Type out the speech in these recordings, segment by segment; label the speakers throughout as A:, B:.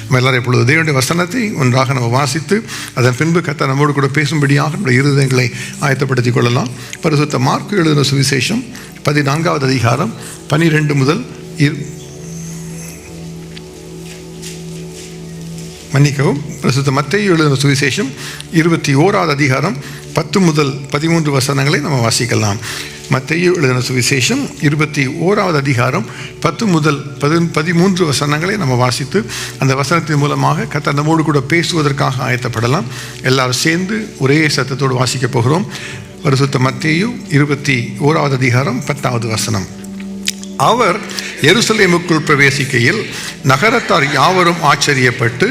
A: நம்ம எல்லாரும் இப்பொழுது தேவனுடைய வசனத்தை ஒன்றாக நம்ம வாசித்து அதன் பின்பு கர்த்தர் நம்மோடு கூட பேசும்படியாக நம்முடைய இருதயங்களை ஆயத்தப்படுத்திக் கொள்ளலாம். பரிசுத்த மார்க்கு எழுதின சுவிசேஷம் 14வது அதிகாரம் 12 முதல் பரிசுத்த மத்தேயு எழுதின சுவிசேஷம் 21வது அதிகாரம் 10 முதல் 13 வசனங்களை நம்ம வாசிக்கலாம். மத்தேயு எழுதின சுவிசேஷம் 21வது அதிகாரம் 10 முதல் 13 வசனங்களை நம்ம வாசித்து அந்த வசனத்தின் மூலமாக கர்த்தர் நம்மோடு கூட பேசுவதற்காக ஆயத்தப்படலாம். எல்லாரும் சேர்ந்து ஒரே சத்தத்தோடு வாசிக்க போகிறோம். பரிசுத்த மத்தேயு 21வது அதிகாரம் 10வது வசனம். அவர் எருசலேமுக்குள் பிரவேசிக்கையில் நகரத்தார் யாவரும் ஆச்சரியப்பட்டு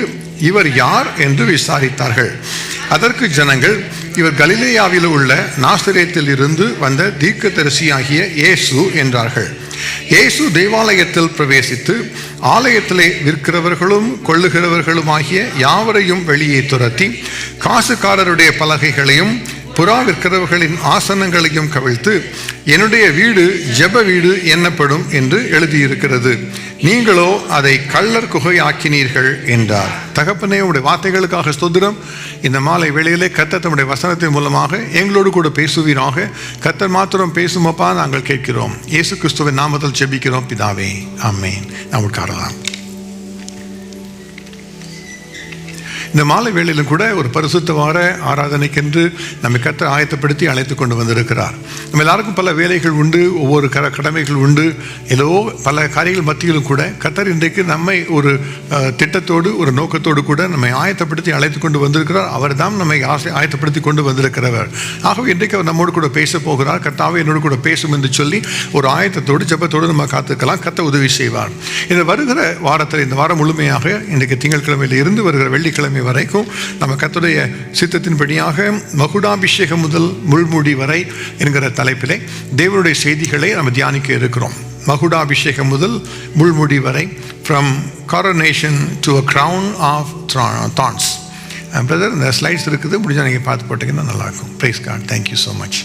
A: இவர் யார் என்று விசாரித்தார்கள். அதற்கு ஜனங்கள், இவர் கலிலேயாவில் உள்ள நாசரேத்தில் இருந்து வந்த தீர்க்கதரிசியாகிய இயேசு என்றார்கள். இயேசு தேவாலயத்தில் பிரவேசித்து ஆலயத்திலே விற்கிறவர்களும் கொள்ளுகிறவர்களுமாகிய யாவரையும் வெளியே துரத்தி காசுக்காரருடைய பலகைகளையும் புறா விற்கிறவர்களின் ஆசனங்களையும் கவிழ்த்து, என்னுடைய வீடு ஜெப வீடு என்னப்படும் என்று எழுதியிருக்கிறது, நீங்களோ அதை கள்ளர் குகையாக்கினீர்கள் என்றார். தகப்பனே, உடைய வார்த்தைகளுக்காக ஸ்தோத்திரம். இந்த மாலை வேளையிலே கர்த்தர் தம்முடைய வசனத்தின் மூலமாக எங்களோடு கூட பேசுவீராக. கர்த்தர் மாத்திரம் பேசுமப்பா நாங்கள் கேட்கிறோம். இயேசு கிறிஸ்துவின் நாமத்தில் ஜெபிக்கிறோம் பிதாவே, ஆமென். நாம் உட்காரலாம். இந்த மாலை வேளையிலும் கூட ஒரு பரிசுத்த வார ஆராதனைக்கென்று நம்மை கர்த்தர் ஆயத்தப்படுத்தி அழைத்து கொண்டு வந்திருக்கிறார். நம்ம எல்லாருக்கும் பல வேலைகள் உண்டு, ஒவ்வொரு கடமைகள் உண்டு, ஏதோ பல காரியங்கள் மத்தியிலும் கூட கர்த்தர் இன்றைக்கு நம்மை ஒரு திட்டத்தோடு ஒரு நோக்கத்தோடு கூட நம்மை ஆயத்தப்படுத்தி அழைத்து கொண்டு வந்திருக்கிறார். அவர் தான் நம்மை ஆயத்தப்படுத்தி கொண்டு வந்திருக்கிறவர். ஆகவே இன்றைக்கு அவர் நம்மோடு கூட பேச போகிறார். கர்த்தாவே என்னோடு கூட பேசும் என்று சொல்லி ஒரு ஆயத்தத்தோடு ஜெபத்தோடு நம்ம காத்துக்கலாம். கர்த்தர் உதவி செய்வார். இந்த வருகிற வாரத்தில், இந்த வாரம் முழுமையாக இன்றைக்கு திங்கட்கிழமையில் இருந்து வருகிற வெள்ளிக்கிழமை வரைக்கும் நம்ம கர்த்தருடைய சித்தத்தின்படியாக மகுடாபிஷேகம் முதல் முள்முடி வரை என்கிற தலைப்பிலே தேவனுடைய செய்திகளை நம்ம தியானிக்க இருக்கிறோம். மகுடாபிஷேகம் முதல் முள்முடி வரை, from coronation to a crown of thorns. Brother, இந்த ஸ்லைட்ஸ் இருக்குது, முடிஞ்சால் நீங்கள் பார்த்து போட்டிங்கன்னா நல்லாயிருக்கும். Praise God, thank you so much.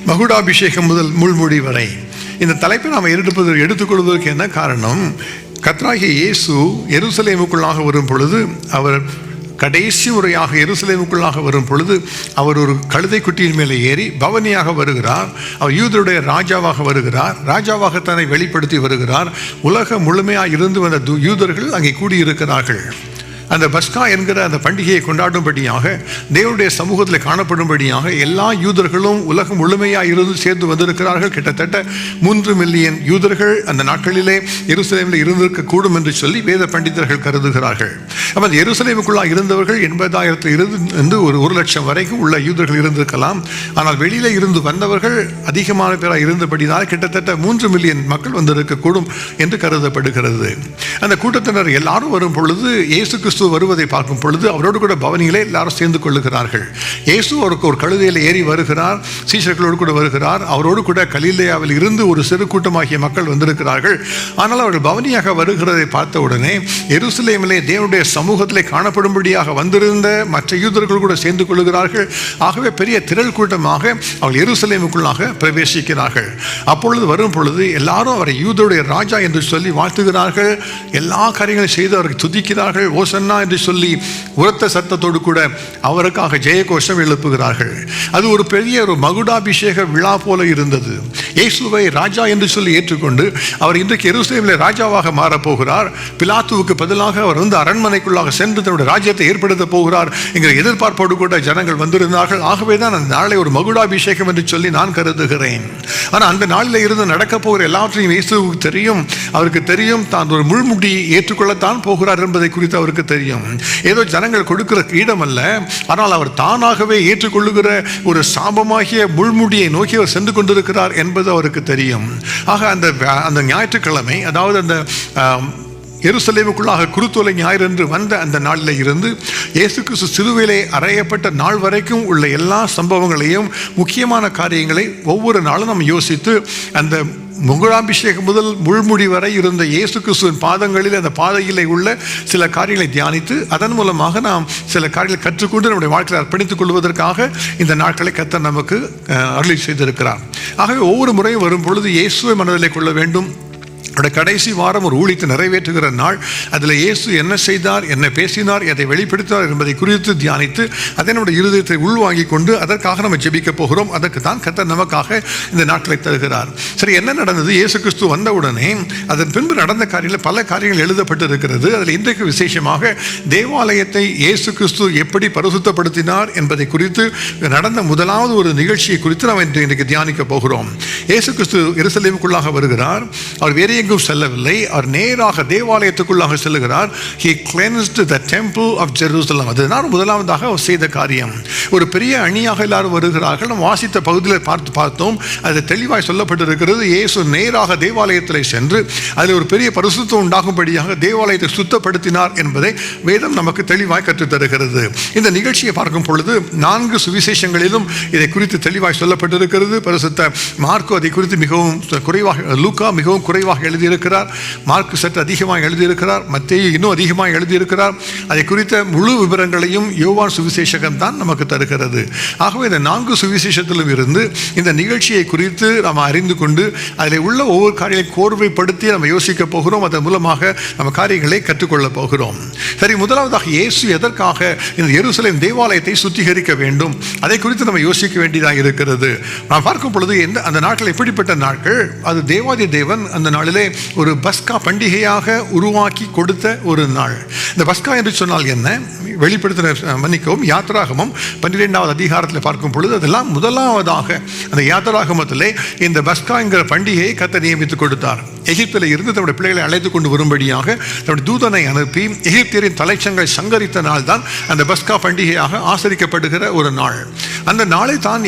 A: மகுடாபிஷேகம் முதல் முள்முடி வரை இந்த தலைப்பை நாம் எடுத்துக்கொள்வதற்கு என்ன காரணம்? கர்த்தராகிய இயேசு எருசலேமுக்குள்ளாக வரும் பொழுது, அவர் கடைசி முறையாக எருசலேமுக்குள்ளாக வரும் பொழுது அவர் ஒரு கழுதை குட்டியின் மேலே ஏறி பவனியாக வருகிறார். அவர் யூதருடைய ராஜாவாக வருகிறார். ராஜாவாக தன்னை வெளிப்படுத்தி வருகிறார். உலகம் முழுமையாக இருந்து வந்த யூதர்கள் அங்கே கூடியிருக்கிறார்கள். அந்த பஸ்கா என்கிற அந்த பண்டிகையை கொண்டாடும்படியாக, தேவனுடைய சமூகத்தில் காணப்படும்படியாக எல்லா யூதர்களும் உலகம் முழுமையாக இருந்து சேர்ந்து வந்திருக்கிறார்கள். கிட்டத்தட்ட 3 மில்லியன் யூதர்கள் அந்த நாட்களிலே எருசலேமில் இருந்திருக்கக்கூடும் என்று சொல்லி வேத பண்டிதர்கள் கருதுகிறார்கள். அப்போ அந்த எருசலேமுக்குள்ளாக இருந்தவர்கள் 80,000 இருந்து ஒரு 1,00,000 வரைக்கும் உள்ள யூதர்கள் இருந்திருக்கலாம். ஆனால் வெளியில இருந்து வந்தவர்கள் அதிகமான பேராக இருந்தபடினால் கிட்டத்தட்ட 3 மில்லியன் மக்கள் வந்திருக்கக்கூடும் என்று கருதப்படுகிறது. அந்த கூட்டத்தினர் எல்லாரும் வரும் பொழுது, இயேசு கிறிஸ்து வருவதை பார்க்கும் பொழுது அவரோடு கூட பவனியிலே எல்லாரும் சேர்ந்து கொள்ளுகிறார்கள். இயேசு அவருக்கு ஒரு கழுதையில் ஏறி வருகிறார். சீஷர்களோடு கூட வருகிறார். அவரோடு கூட கலிலேயாவில் இருந்து ஒரு சிறு கூட்டமாகிய மக்கள் வந்திருக்கிறார்கள். ஆனால் அவர்கள் பவனியாக வருகிறதை பார்த்த உடனே எருசலேமிலே தேவனுடைய சமூகத்திலே காணப்படும்படியாக வந்திருந்த மற்ற யூதர்கள் கூட சேர்ந்து கொள்ளுகிறார்கள். ஆகவே பெரிய திரள் கூட்டமாக அவர்கள் எருசலேமுக்குள்ளாக பிரவேசிக்கிறார்கள். அப்பொழுது வரும் பொழுது எல்லாரும் அவரை யூதருடைய ராஜா என்று சொல்லி வாழ்த்துகிறார்கள். எல்லா காரியங்களையும் செய்து அவரை துதிக்கிறார்கள். ஓசன்னா என்று சொல்லி உரத்த சத்தத்தோடு கூட அவருக்காக ஜெயகோஷம் எழுப்புகிறார்கள். அது ஒரு பெரிய ஒரு மகுடாபிஷேக விழா போல இருந்தது. இயேசுவை ராஜா என்று சொல்லி ஏற்றுக்கொண்டு அவர் இன்றைக்கு எருசலேமிலே ராஜாவாக மாறப்போகிறார். பிலாத்துவுக்கு பதிலாக அவர் அரண்மனைக்குள்ளாக சென்று தன்னுடைய ராஜ்யத்தை ஏற்படுத்த போகிறார் என்கிற எதிர்பார்ப்போடு கூட ஜனங்கள் வந்திருந்தார்கள். ஆகவே தான் அந்த நாளை ஒரு மகுடாபிஷேகம் என்று சொல்லி நான் கருதுகிறேன். ஆனால் அந்த நாளில் இருந்து நடக்க போகிற எல்லாவற்றையும் இயேசுவுக்கு தெரியும். அவருக்கு தெரியும் தான் ஒரு முள்முடி ஏற்றுக்கொள்ளத்தான் போகிறார் என்பதை குறித்து அவருக்கு தெரியும். ஏதோ ஜனங்கள் கொடுக்கிற கிரீடம் அல்ல, ஆனால் அவர் தானாகவே ஏற்றுக்கொள்ளுகிற ஒரு சாபமாகிய முள்முடியை நோக்கி அவர் சென்று கொண்டிருக்கிறார் என்பது அவருக்கு தெரியும். ஆக அந்த ஞாயிற்றுக்கிழமை, அதாவது அந்த எருசலேமுக்குள்ளாக குருத்தோலை ஞாயிறு என்று வந்த அந்த நாளில் இருந்து இயேசு கிறிஸ்து சிலுவையிலே அறையப்பட்ட நாள் வரைக்கும் உள்ள எல்லா சம்பவங்களையும், முக்கியமான காரியங்களை ஒவ்வொரு நாளும் நம்ம யோசித்து அந்த மகுடாபிஷேகம் முதல் முள்முடி வரை இருந்த இயேசு கிறிஸ்துவின் பாதங்களில், அந்த பாதையிலே உள்ள சில காரியங்களை தியானித்து அதன் மூலமாக நாம் சில காரியங்களை கற்றுக்கொண்டு நம்முடைய வாழ்க்கையை அர்ப்பணித்துக் கொள்வதற்காக இந்த நாட்களை கர்த்தர் நமக்கு அருளி செய்திருக்கிறார். ஆகவே ஒவ்வொரு முறையும் வரும் பொழுது இயேசுவை மனதிலே கொள்ள வேண்டும். கடைசி வாரம் ஒரு ஊழியத்தை நிறைவேற்றுகிற நாள். அதில் இயேசு என்ன செய்தார், என்ன பேசினார், எதை வெளிப்படுத்தினார் என்பதை குறித்து தியானித்து அதை நம்முடைய இருதயத்தை உள்வாங்கி கொண்டு அதற்காக நம்ம ஜெபிக்க போகிறோம். அதற்கு தான் கர்த்தர் நமக்காக இந்த நாட்களை தருகிறார். சரி, என்ன நடந்தது? இயேசு கிறிஸ்து வந்தவுடனே அதன் பின்பு நடந்த காரியங்கள் பல காரியங்கள் எழுதப்பட்டு இருக்கிறது. அதில் இன்றைக்கு விசேஷமாக தேவாலயத்தை இயேசு கிறிஸ்து எப்படி பரிசுத்தப்படுத்தினார் என்பதை குறித்து நடந்த முதலாவது ஒரு நிகழ்ச்சியை குறித்து நாம் இன்றைக்கு தியானிக்க போகிறோம். இயேசு கிறிஸ்து எருசலேமுக்குள்ளாக வருகிறார். அவர் வேறு எங்கும் செல்லவில்லை, அவர் நேராக தேவாலயத்துக்குள்ளாக செல்லுகிறார். He cleansed the temple of Jerusalem. அதுதான் முதலாவதாக அவர் செய்த காரியம். ஒரு பெரிய அணியாக எல்லாரும் வருகிறார்கள். நாம் வாசித்த பகுதியில் பார்த்தோம், அது தெளிவாய் சொல்லப்பட்டிருக்கிறது. இயேசு நேராக தேவாலயத்தில் சென்று அதில் ஒரு பெரிய பரிசுத்தம் உண்டாகும்படியாக தேவாலயத்தை சுத்தப்படுத்தினார் என்பதை வேதம் நமக்கு தெளிவாய் கற்றுத் தருகிறது. இந்த நிகழ்ச்சியை பார்க்கும் பொழுது 4 சுவிசேஷங்களிலும் இதை குறித்து தெளிவாய் சொல்லப்பட்டிருக்கிறது. பரிசுத்த மார்க்கு அதை குறித்து மிகவும் குறைவாக, லூக்கா மிகவும் குறைவாக எழுதியிருக்கிறார், மார்க்கு சற்று அதிகமாக எழுதியிருக்கிறார், மத்தேயு இன்னும் அதிகமாக எழுதியிருக்கிறார். அதை குறித்த முழு விவரங்களையும் யோவான் சுவிசேஷகன் தான் நமக்கு தருகிறது. ஆகவே இந்த 4 சுவிசேஷத்திலும் இருந்து இந்த நிகழ்ச்சியை குறித்து நாம் அறிந்து கொண்டு அதில் உள்ள ஒவ்வொரு காரியங்களை கோர்வைப்படுத்தி நம்ம யோசிக்க போகிறோம். அதன் மூலமாக நம்ம காரியங்களை கற்றுக்கொள்ள போகிறோம். சரி, முதலாவதாக இயேசு எதற்காக இந்த எருசலேம் தேவாலயத்தை சுத்திகரிக்க வேண்டும், அதை குறித்து நம்ம யோசிக்க வேண்டியதாக இருக்கிறது. நாம் பார்க்கும் பொழுது அந்த நாட்கள் எப்படிப்பட்ட நாட்கள்? அது தேவாதி தேவன் அந்த நாளிலே ஒரு பஸ்கா பண்டிகையாக உருவாக்கி கொடுத்த ஒரு நாள். இந்த பஸ்கா என்று சொன்னால் என்ன? வெளிப்படுத்தின மன்னிக்கவும் யாத்திராகமம் 12வது அதிகாரத்தில் பார்க்கும் பொழுது அதெல்லாம் முதலாவதாக அந்த யாத்திராகமத்திலே இந்த பஸ்கா என்கிற பண்டிகையை கர்த்தர் நியமித்து கொடுத்தார். எகிப்தில் இருந்து தன்னுடைய பிள்ளைகளை அழைத்து கொண்டு வரும்படியாக தன்னுடைய தூதனை அனுப்பி எகிப்தியரின் தலைச்சங்களை சங்கரித்த நாள் தான் அந்த பஸ்கா பண்டிகையாக ஆசரிக்கப்படுகிற ஒரு நாள். அந்த நாளை தான்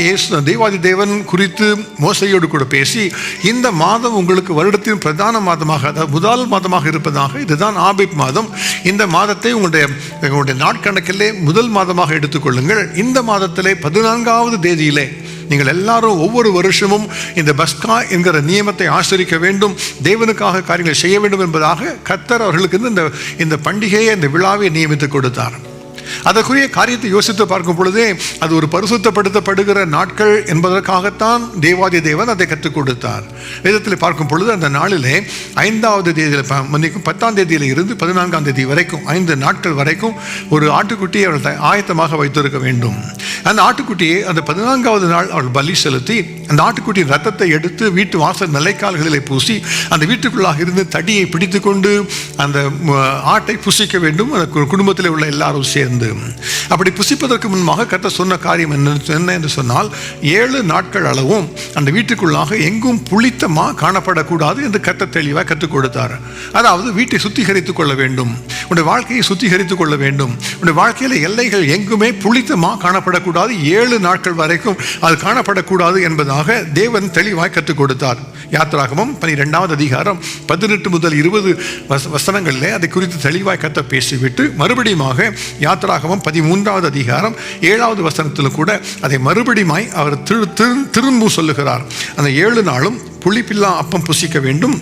A: தேவாதி தேவன் குறித்து மோசையோடு கூட பேசி, இந்த மாதம் உங்களுக்கு வருடத்தின் பிரதான மாதமாக, அதாவது முதல் மாதமாக இருப்பதாக, இதுதான் ஆபிப் மாதம், இந்த மாதத்தை உங்களுடைய நாட்கணக்கிலே முதல் மாதமாக எடுத்துக்கொள்ளுங்கள். இந்த மாதத்திலே 14வது தேதியிலே நீங்கள் எல்லாரும் ஒவ்வொரு வருஷமும் இந்த பஸ்கா என்கிற நியமத்தை ஆசரிக்க வேண்டும், தேவனுக்காக காரியங்களை செய்ய வேண்டும் என்பதாக கர்த்தர் அவர்களுக்கு இந்த பண்டிகையை, இந்த விழாவை நியமித்து கொடுத்தார். அதற்குரிய காரியத்தை யோசித்து பார்க்கும் பொழுதே அது ஒரு பரிசுத்தப்படுத்தப்படுகிற நாட்கள் என்பதற்காகத்தான் தேவாதி தேவன் அதை கற்றுக் கொடுத்தார். வேதத்தில் பார்க்கும் பொழுது அந்த நாளிலே 5வது தேதியில் மன்னிக்கும் 10ஆம் தேதியில் இருந்து 14ஆம் தேதி வரைக்கும் 5 நாட்கள் வரைக்கும் ஒரு ஆட்டுக்குட்டியை அவர்கள் ஆயத்தமாக வைத்திருக்க வேண்டும். அந்த ஆட்டுக்குட்டியை அந்த 14வது நாள் அவர்கள் பலி செலுத்தி அந்த ஆட்டுக்குட்டியின் ரத்தத்தை எடுத்து வீட்டு வாசல் நிலைக்கால்களிலே பூசி அந்த வீட்டுக்குள்ளாக இருந்து தடியை பிடித்து கொண்டு அந்த ஆட்டை புசிக்க வேண்டும், அந்த குடும்பத்தில் உள்ள எல்லாரும் சேர்ந்து. அப்படி புசிப்பதற்கு முன்பாக கர்த்தர் சொன்ன காரியம் என்ன என்று சொன்னால், 7 நாட்கள் அளவும் அந்த வீட்டுக்குள்ளாக எங்கும் புளித்தமா காணப்படக்கூடாது என்று கர்த்தர் தெளிவாக கற்றுக் கொடுத்தார். அதாவது வீட்டை சுத்திகரித்துக் கொள்ள வேண்டும், உன்னுடைய வாழ்க்கையை சுத்திகரித்துக் கொள்ள வேண்டும், உன்னுடைய வாழ்க்கையில எல்லைகள் எங்குமே புளித்தமா காணப்படக்கூடாது, 7 நாட்கள் வரைக்கும் அது காணப்படக்கூடாது என்பதாக தேவன் தெளிவாய் கற்றுக் கொடுத்தார். யாத்திராகமம் 12வது அதிகாரம் 18 முதல் 20 வசனங்களிலே அதை குறித்து தெளிவாய் கர்த்தர் பேசிவிட்டு மறுபடியும் யாத்திராகமம் 13வது அதிகாரம் 7வது வசனத்தில் கூட அதை மறுபடியும் அவர் திரும்ப சொல்லுகிறார். அந்த 7 நாளும் புளிப்பில்லா அப்பம் புசிக்க வேண்டும்,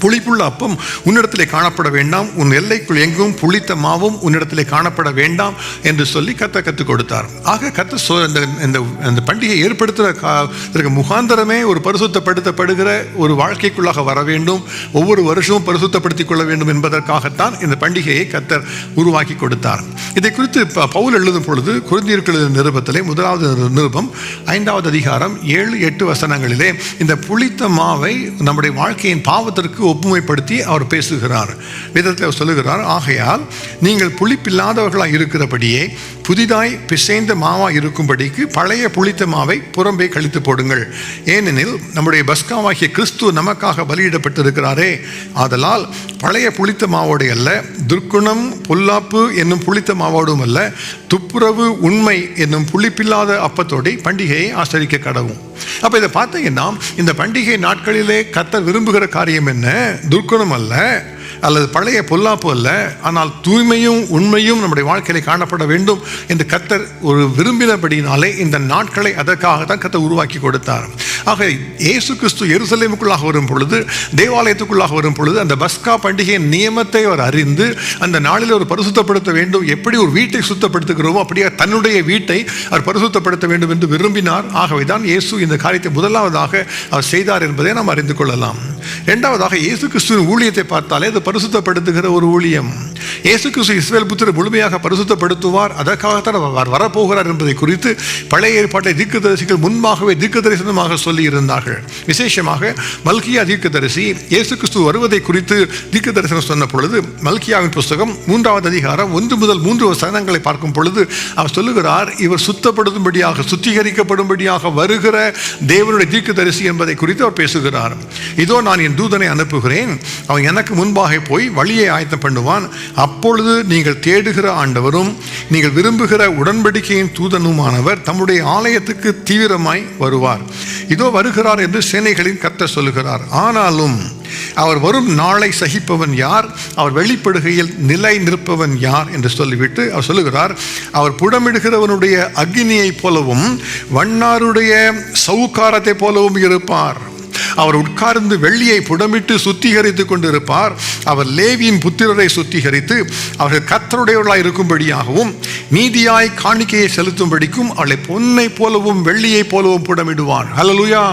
A: புளிப்புள்ள அப்பம் உன்னிடத்திலே காணப்பட வேண்டாம், உன் எல்லைக்குள் எங்கும் புளித்த மாவும் உன்னிடத்திலே காணப்பட வேண்டாம் என்று சொல்லி கர்த்தர் கற்றுக் கொடுத்தார். ஆக கர்த்தர் இந்த பண்டிகை ஏற்படுத்துகிற முகாந்தரமே ஒரு பரிசுத்தப்படுத்தப்படுகிற ஒரு வாழ்க்கைக்குள்ளாக வர வேண்டும், ஒவ்வொரு வருஷமும் பரிசுத்தப்படுத்திக் கொள்ள வேண்டும் என்பதற்காகத்தான் இந்த பண்டிகையை கர்த்தர் உருவாக்கி கொடுத்தார். இதை குறித்து பவுல் எழுதும் பொழுது கொரிந்தியருக்கு எழுதின நிருபத்திலே 1வது நிருபம் 5வது அதிகாரம் 7-8 வசனங்களிலே இந்த புளித்த மாவை நம்முடைய வாழ்க்கையின் பாவத்திற்கு ஒப்புமைப்படுத்தி அவர் பேசுகிறார். வேதத்தில் சொல்லுகிறார், ஆகையால் நீங்கள் புளிப்பில்லாதவர்களாக இருக்கிறபடியே புதிதாய் பிசைந்த மாவாய் இருக்கும்படிக்கு பழைய புளித்த மாவை புறம்பே கழித்து போடுங்கள். ஏனெனில் நம்முடைய பஸ்காவாகிய கிறிஸ்து நமக்காக பலியிடப்பட்டிருக்கிறாரே, ஆதலால் பழைய புளித்த மாவோடு அல்ல, துர்க்குணம் பொல்லாப்பு என்னும் புளித்த மாவோடும் அல்ல, துப்புரவு உண்மை என்னும் புளிப்பில்லாத அப்பத்தோடு பண்டிகையை ஆசரிக்க கடவும். அப்ப இதை பார்த்தீங்கன்னா இந்த பண்டிகை நாட்களிலே கர்த்தர் விரும்புகிற காரியம் என்ன? துர்க்குணம் அல்ல, அல்லது பழைய பொல்லாப்பு அல்ல, ஆனால் தூய்மையும் உண்மையும் நம்முடைய வாழ்க்கையில காணப்பட வேண்டும் என்று கர்த்தர் ஒரு விரும்பினபடினாலே இந்த நாட்களை அதற்காக தான் கர்த்தர் உருவாக்கி கொடுத்தார். ஆக இயேசு கிறிஸ்து எருசலேமுக்குள்ளாக வரும் பொழுது, தேவாலயத்துக்குள்ளாக வரும் பொழுது அந்த பஸ்கா பண்டிகையின் நியமத்தை அவர் அறிந்து அந்த நாளில் அவர் பரிசுத்தப்படுத்த வேண்டும். எப்படி ஒரு வீட்டை சுத்தப்படுத்துகிறோமோ அப்படியே தன்னுடைய வீட்டை அவர் பரிசுத்தப்படுத்த வேண்டும் என்று விரும்பினார். ஆகவே தான் இயேசு இந்த காரியத்தை முதலாவதாக அவர் செய்தார் என்பதை நாம் அறிந்து கொள்ளலாம். இரண்டாவதாக, இயேசு கிறிஸ்துவின் ஊழியத்தை பார்த்தாலே அது பரிசுத்தப்படுத்துகிற ஒரு ஊழியம். இயேசு கிறிஸ்து இஸ்ரவேல் புத்திரரை முழுமையாக பரிசுத்தப்படுத்துவார், அதற்காகத்தான் அவர் வரப்போகிறார் என்பதை குறித்து பழைய ஏற்பாட்டை தீர்க்கதரிசிகள் முன்பாகவே தீர்க்கதரிசனமாக சொல்லி இருந்தார்கள். விசேஷமாக மல்கியா தீர்க்கதரிசி இயேசு கிறிஸ்து வருவதை குறித்து தீர்க்கதரிசனம் சொன்ன பொழுது, மல்கியாவின் புஸ்தகம் 3வது அதிகாரம் 1 முதல் 3 வசனங்களை பார்க்கும் பொழுது அவர் சொல்லுகிறார், இவர் சுத்தப்படுத்தும்படியாக சுத்திகரிக்கப்படும்படியாக வருகிற தேவனுடைய தீர்க்கதரிசி என்பதை குறித்து அவர் பேசுகிறார். இதோ நான் என் தூதனை அனுப்புகிறேன், அவன் எனக்கு முன்பாக போய் வழியை ஆயத்தம் பண்ணுவான். அப்பொழுது நீங்கள் தேடுகிற ஆண்டவரும் நீங்கள் விரும்புகிற உடன்படிக்கையின் தூதனுமானவர் தம்முடைய ஆலயத்துக்கு தீவிரமாய் வருவார். இதோ வருகிறார் என்று சேனைகளின் கர்த்தர் சொல்லுகிறார். ஆனாலும் அவர் வரும் நாளை சகிப்பவன் யார்? அவர் வெளிப்படுகையில் நிலை நிற்பவன் யார் என்று சொல்லிவிட்டு அவர் சொல்லுகிறார், அவர் புடமிடுகிறவனுடைய அக்னியை போலவும் வண்ணாருடைய சவுக்காரத்தை போலவும் இருப்பார். அவர் உட்கார்ந்து வெள்ளியை புடமிட்டு சுத்திகரித்து கொண்டிருப்பார். அவர் லேவியின் புத்திரரை சுத்திகரித்து அவர்கள் கர்த்தருடையவர்களாய் இருக்கும்படியாகவும் நீதியாய் காணிக்கையை செலுத்தும்படிக்கும் அவளை பொன்னை போலவும் வெள்ளியை போலவும் புடமிடுவார். ஹல்லேலூயா.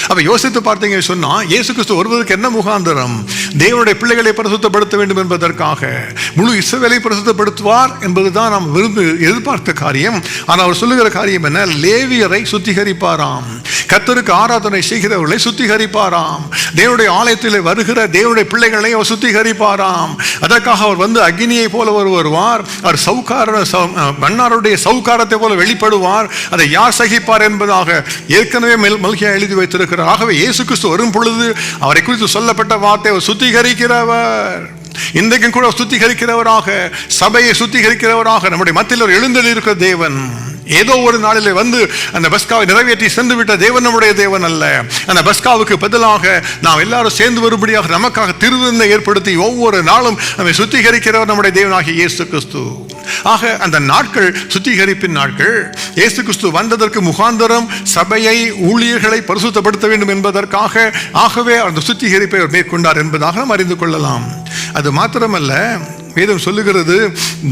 A: அப்ப யோசித்து பார்த்தீங்க சொன்னா, இயேசு கிறிஸ்து வருவதற்கு என்ன முகாந்தரம்? தேவனுடைய பிள்ளைகளை பரிசுத்தப்படுத்த வேண்டும் என்பதற்காக. முழு இஸ்ரவேலை பரிசுத்தப்படுத்துவார் என்பதுதான் நாம் எதிர்பார்த்த காரியம். ஆனால் அவர் சொல்லுகிற காரியம் என்ன? லேவியரை சுத்திகரிப்பாராம், கர்த்தருக்கு ஆராதனை செய்கிறவர்களை சுத்திகரிப்பாராம், தேவனுடைய ஆலயத்தில் வருகிற தேவனுடைய பிள்ளைகளை அவர் சுத்திகரிப்பாராம். அதற்காக அவர் வந்து அக்னியை போல வருவார். அவர் மன்னாருடைய சவுக்காரத்தை போல வெளிப்படுவார். அதை யார் சகிப்பார் என்பதாக ஏற்கனவே மல்கியா எழுதி வைத்திருக்கிறார். ஆகவே இயேசு கிறிஸ்து வரும் பொழுது அவரை குறித்து சொல்லப்பட்ட வார்த்தை, அவர் சுத்திகரிக்கிறவர். இன்றைக்கும் கூட சுத்திகரிக்கிறவராக, சபையை சுத்திகரிக்கிறவராக நம்முடைய மத்தியில் எழுந்தல் இருக்கிற தேவன். ஏதோ ஒரு நாளிலே வந்து அந்த பஸ்காவை நிறைவேற்றி சென்று விட்ட தேவன் நம்முடைய தேவன் அல்ல. அந்த பஸ்காவுக்கு பதிலாக நாம் எல்லாரும் சேர்ந்து வரும்படியாக நமக்காக திருவிருந்தை ஏற்படுத்தி ஒவ்வொரு நாளும் நம்மை சுத்திகரிக்கிறவர் நம்முடைய தேவனாகிய இயேசு கிறிஸ்து. ஆக அந்த நாட்கள் சுத்திகரிப்பின் நாட்கள். இயேசு கிறிஸ்து வந்ததற்கு முகாந்தரம் சபையை, ஊழியர்களை பரிசுத்தப்படுத்த வேண்டும் என்பதற்காக. ஆகவே அந்த சுத்திகரிப்பை அவர் மேற்கொண்டார் என்பதாக நாம் அறிந்து கொள்ளலாம். அது மாத்திரமல்ல, வேதம் சொல்லுகிறது,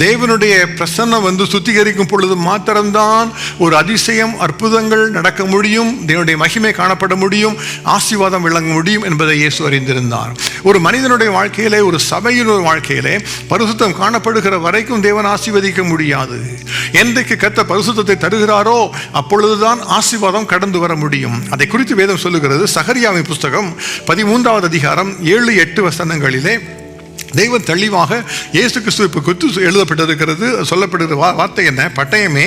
A: தேவனுடைய பிரசன்னம் வந்து சுத்திகரிக்கும் பொழுது மாத்திரம்தான் ஒரு அதிசயம், அற்புதங்கள் நடக்க முடியும், தேவனுடைய மகிமை காணப்பட முடியும், ஆசீர்வாதம் விளங்க முடியும் என்பதை இயேசு அறிந்திருந்தார். ஒரு மனிதனுடைய வாழ்க்கையிலே, ஒரு சபையின் வாழ்க்கையிலே பரிசுத்தம் காணப்படுகிற வரைக்கும் தேவன் ஆசீர்வதிக்க முடியாது. என்றைக்கு கர்த்தர் பரிசுத்தத்தை தருகிறாரோ அப்பொழுதுதான் ஆசீர்வாதம் கடந்து வர முடியும். அதை குறித்து வேதம் சொல்லுகிறது. சகரியாவின் புஸ்தகம் 13வது அதிகாரம் 7-8 வசனங்களிலே தெய்வம் தெளிவாக இயேசு கிறிஸ்துவை குறித்து எழுதப்பட்டிருக்கிறது. சொல்லப்படுகிற வார்த்தை என்ன? பட்டயமே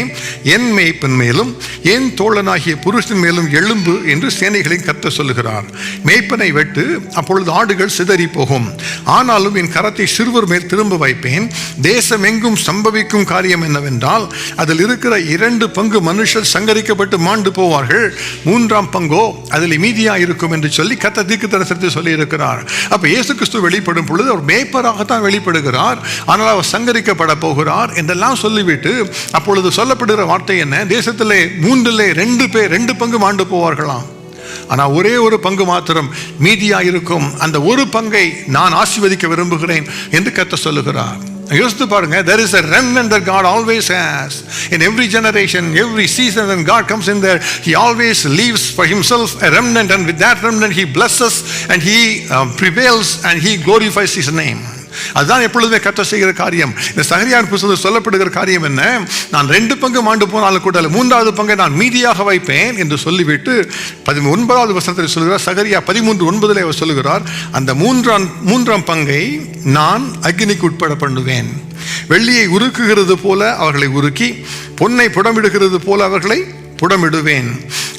A: என் மேய்ப்பன் மேலும் என் தோழனாகிய புருஷன் மேலும் எழும்பு என்று சேனைகளின் கர்த்தர் சொல்லுகிறார். மேய்ப்பனை வெட்டு, அப்பொழுது ஆடுகள் சிதறி போகும். ஆனாலும் என் கரத்தை சிறுவர் மேல் திரும்ப வைப்பேன். தேசம் எங்கும் சம்பவிக்கும் காரியம் என்னவென்றால், அதில் இருக்கிற 2 பங்கு மனுஷர் சங்கரிக்கப்பட்டு மாண்டு போவார்கள், 3ஆம் பங்கோ அதில் மீதியா இருக்கும் என்று சொல்லி கர்த்தர் தீர்க்கதரிசனத்தை சொல்லி இருக்கிறார். அப்ப இயேசு கிறிஸ்து வெளிப்படும் பொழுது அவர் மேய்ப்பராகத்தான் வெளிப்படுகிறார், ஆனால் அவர் சங்கரிக்கப்பட போகிறார் என்றெல்லாம் சொல்லிவிட்டு அப்பொழுது சொல்லப்படுகிற வார்த்தை என்ன? தேசத்திலே 3ல் 2 பங்கு மாண்டு போவார்களாம், ஆனால் ஒரே ஒரு பங்கு மாத்திரம் மீதியா இருக்கும். அந்த ஒரு பங்கை நான் ஆசீர்வதிக்க விரும்புகிறேன் என்று கர்த்தர் சொல்லுகிறார். யோசித்து பாருங்க, there is a remnant that God always has in every generation, every season. When God comes in there, he always leaves for himself a remnant, and with that remnant he blesses and he prevails and he glorifies his name. அதுதான் எப்பொழுதுமே கர்த்தர் செய்கிற காரியம். இந்த சகரியாவின் புத்தகத்தில் சொல்லப்படுகிற காரியம் என்ன? நான் 2 பங்கு மாண்டு போனாலும் கூட 3வது பங்கை நான் மீதியாக வைப்பேன் என்று சொல்லிவிட்டு 19வது வசனத்தில் சொல்கிறார். சகரியா 13:9 அவர் சொல்லுகிறார், அந்த மூன்றாம் பங்கை நான் அக்னிக்கு உட்பட பண்ணுவேன். வெள்ளியை உருக்குகிறது போல அவர்களை உருக்கி, பொன்னை புடமிடுகிறது போல அவர்களை புடமிடுவேன்.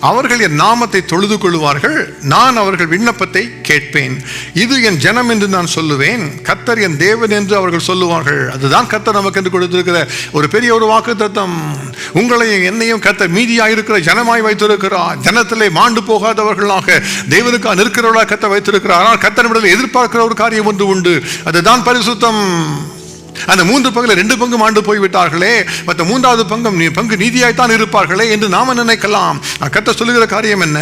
A: அவர்கள் என் நாமத்தை தொழுது கொள்வார்கள், நான் அவர்கள் விண்ணப்பத்தை கேட்பேன். இது என் ஜனம் என்று நான் சொல்லுவேன், கர்த்தர் என் தேவன் என்று அவர்கள் சொல்லுவார்கள். அதுதான் கர்த்தர் நமக்கு என்று கொடுத்திருக்கிற ஒரு பெரிய ஒரு வாக்குத்தத்தம். உங்களையும் என்னையும் கர்த்தர் மீதியாயிருக்கிற ஜனமாய் வைத்திருக்கிறார். ஜனத்திலே மாண்டு போகாதவர்களாக தேவனுக்காக நிற்கிறவர்களாக கர்த்தர் வைத்திருக்கிறார். ஆனால் கர்த்தரிடத்தில் எதிர்பார்க்கிற ஒரு காரியம் ஒன்று உண்டு, அதுதான் பரிசுத்தம். அந்த 3 பங்குல 2 பங்கு மாண்டு போய்விட்டார்களே, மற்ற 3வது பங்கு நீதியாய்த்தான் இருப்பார்களே என்று நாம நினைக்கலாம். கர்த்தர் சொல்லுகிற காரியம் என்ன?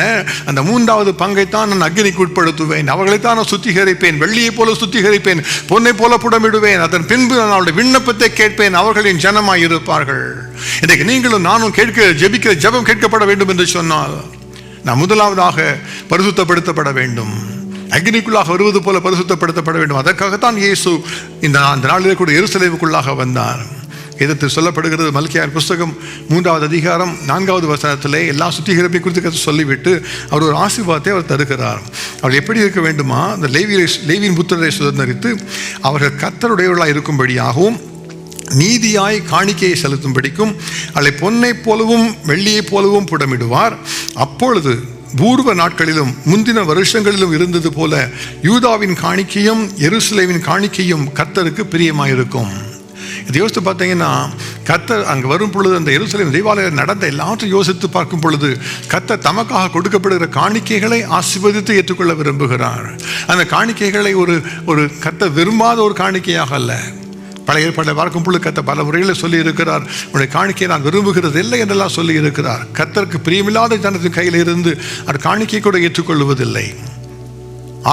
A: அந்த 3வது பங்கைத்தான் நான் அக்னிக்கு உட்படுத்துவேன், அவர்களைத்தான் நான் சுத்திகரிப்பேன், வெள்ளியை போல சுத்திகரிப்பேன், பொன்னை போல புடமிடுவேன், அதன் பின்பு நான் அவருடைய விண்ணப்பத்தை கேட்பேன், அவர்களின் ஜனமாய் இருப்பார்கள். இன்றைக்கு நீங்களும் நானும் ஜெபிக்கிற ஜெபம் கேட்கப்பட வேண்டும் என்று சொன்னால் நான் முதலாவதாக பரிசுத்தப்படுத்தப்பட வேண்டும், அக்னிக்குள்ளாக வருவது போல பரிசுத்தப்படுத்தப்பட வேண்டும். அதற்காகத்தான் இயேசு இந்த நாளிலே கூட எருசலேமுக்குள்ளாக வந்தார். இதற்கு சொல்லப்படுகிறது மல்கியாவின் புஸ்தகம் 3வது அதிகாரம் 4வது வசனத்திலே எல்லா சுத்திகரிப்பை குறித்து சொல்லிவிட்டு அவர் ஒரு ஆசீர்வாதத்தை அவர் தருகிறார். அவர் எப்படி இருக்க வேண்டுமா? அந்த லேவியின் புத்திரரை சுதந்தரித்து அவர்கள் கர்த்தருடையவர்களாக இருக்கும்படியாகவும் நீதியாய் காணிக்கையை செலுத்தும்படிக்கும் அவளை பொன்னை போலவும் வெள்ளியை போலவும் புடமிடுவார். அப்பொழுது பூர்வ நாட்களிலும் முந்தின வருஷங்களிலும் இருந்தது போல யூதாவின் காணிக்கையும் எருசலேமின் காணிக்கையும் கர்த்தருக்கு பிரியமாயிருக்கும். இதை யோசித்து பார்த்தீங்கன்னா, கர்த்தர் அங்கே வரும் பொழுது அந்த எருசலேம் தேவாலயம் நடந்த எல்லாத்தையும் யோசித்து பார்க்கும் பொழுது கர்த்தர் தமக்காக கொடுக்கப்படுகிற காணிக்கைகளை ஆசீர்வதித்து ஏற்றுக்கொள்ள விரும்புகிறார். அந்த காணிக்கைகளை ஒரு கர்த்தர் விரும்பாத ஒரு காணிக்கையாக அல்ல. பழைய ஏற்பாட்டை பார்க்கும் பொழுது கர்த்தர் பல முறையில் சொல்லி இருக்கிறார், உன்னுடைய காணிக்கையை நான் விரும்புகிறது இல்லை என்றெல்லாம் சொல்லி இருக்கிறார். கர்த்தருக்கு பிரியமில்லாத ஜனத்தின் கையில் இருந்து அது காணிக்கை கூட ஏற்றுக்கொள்வதில்லை.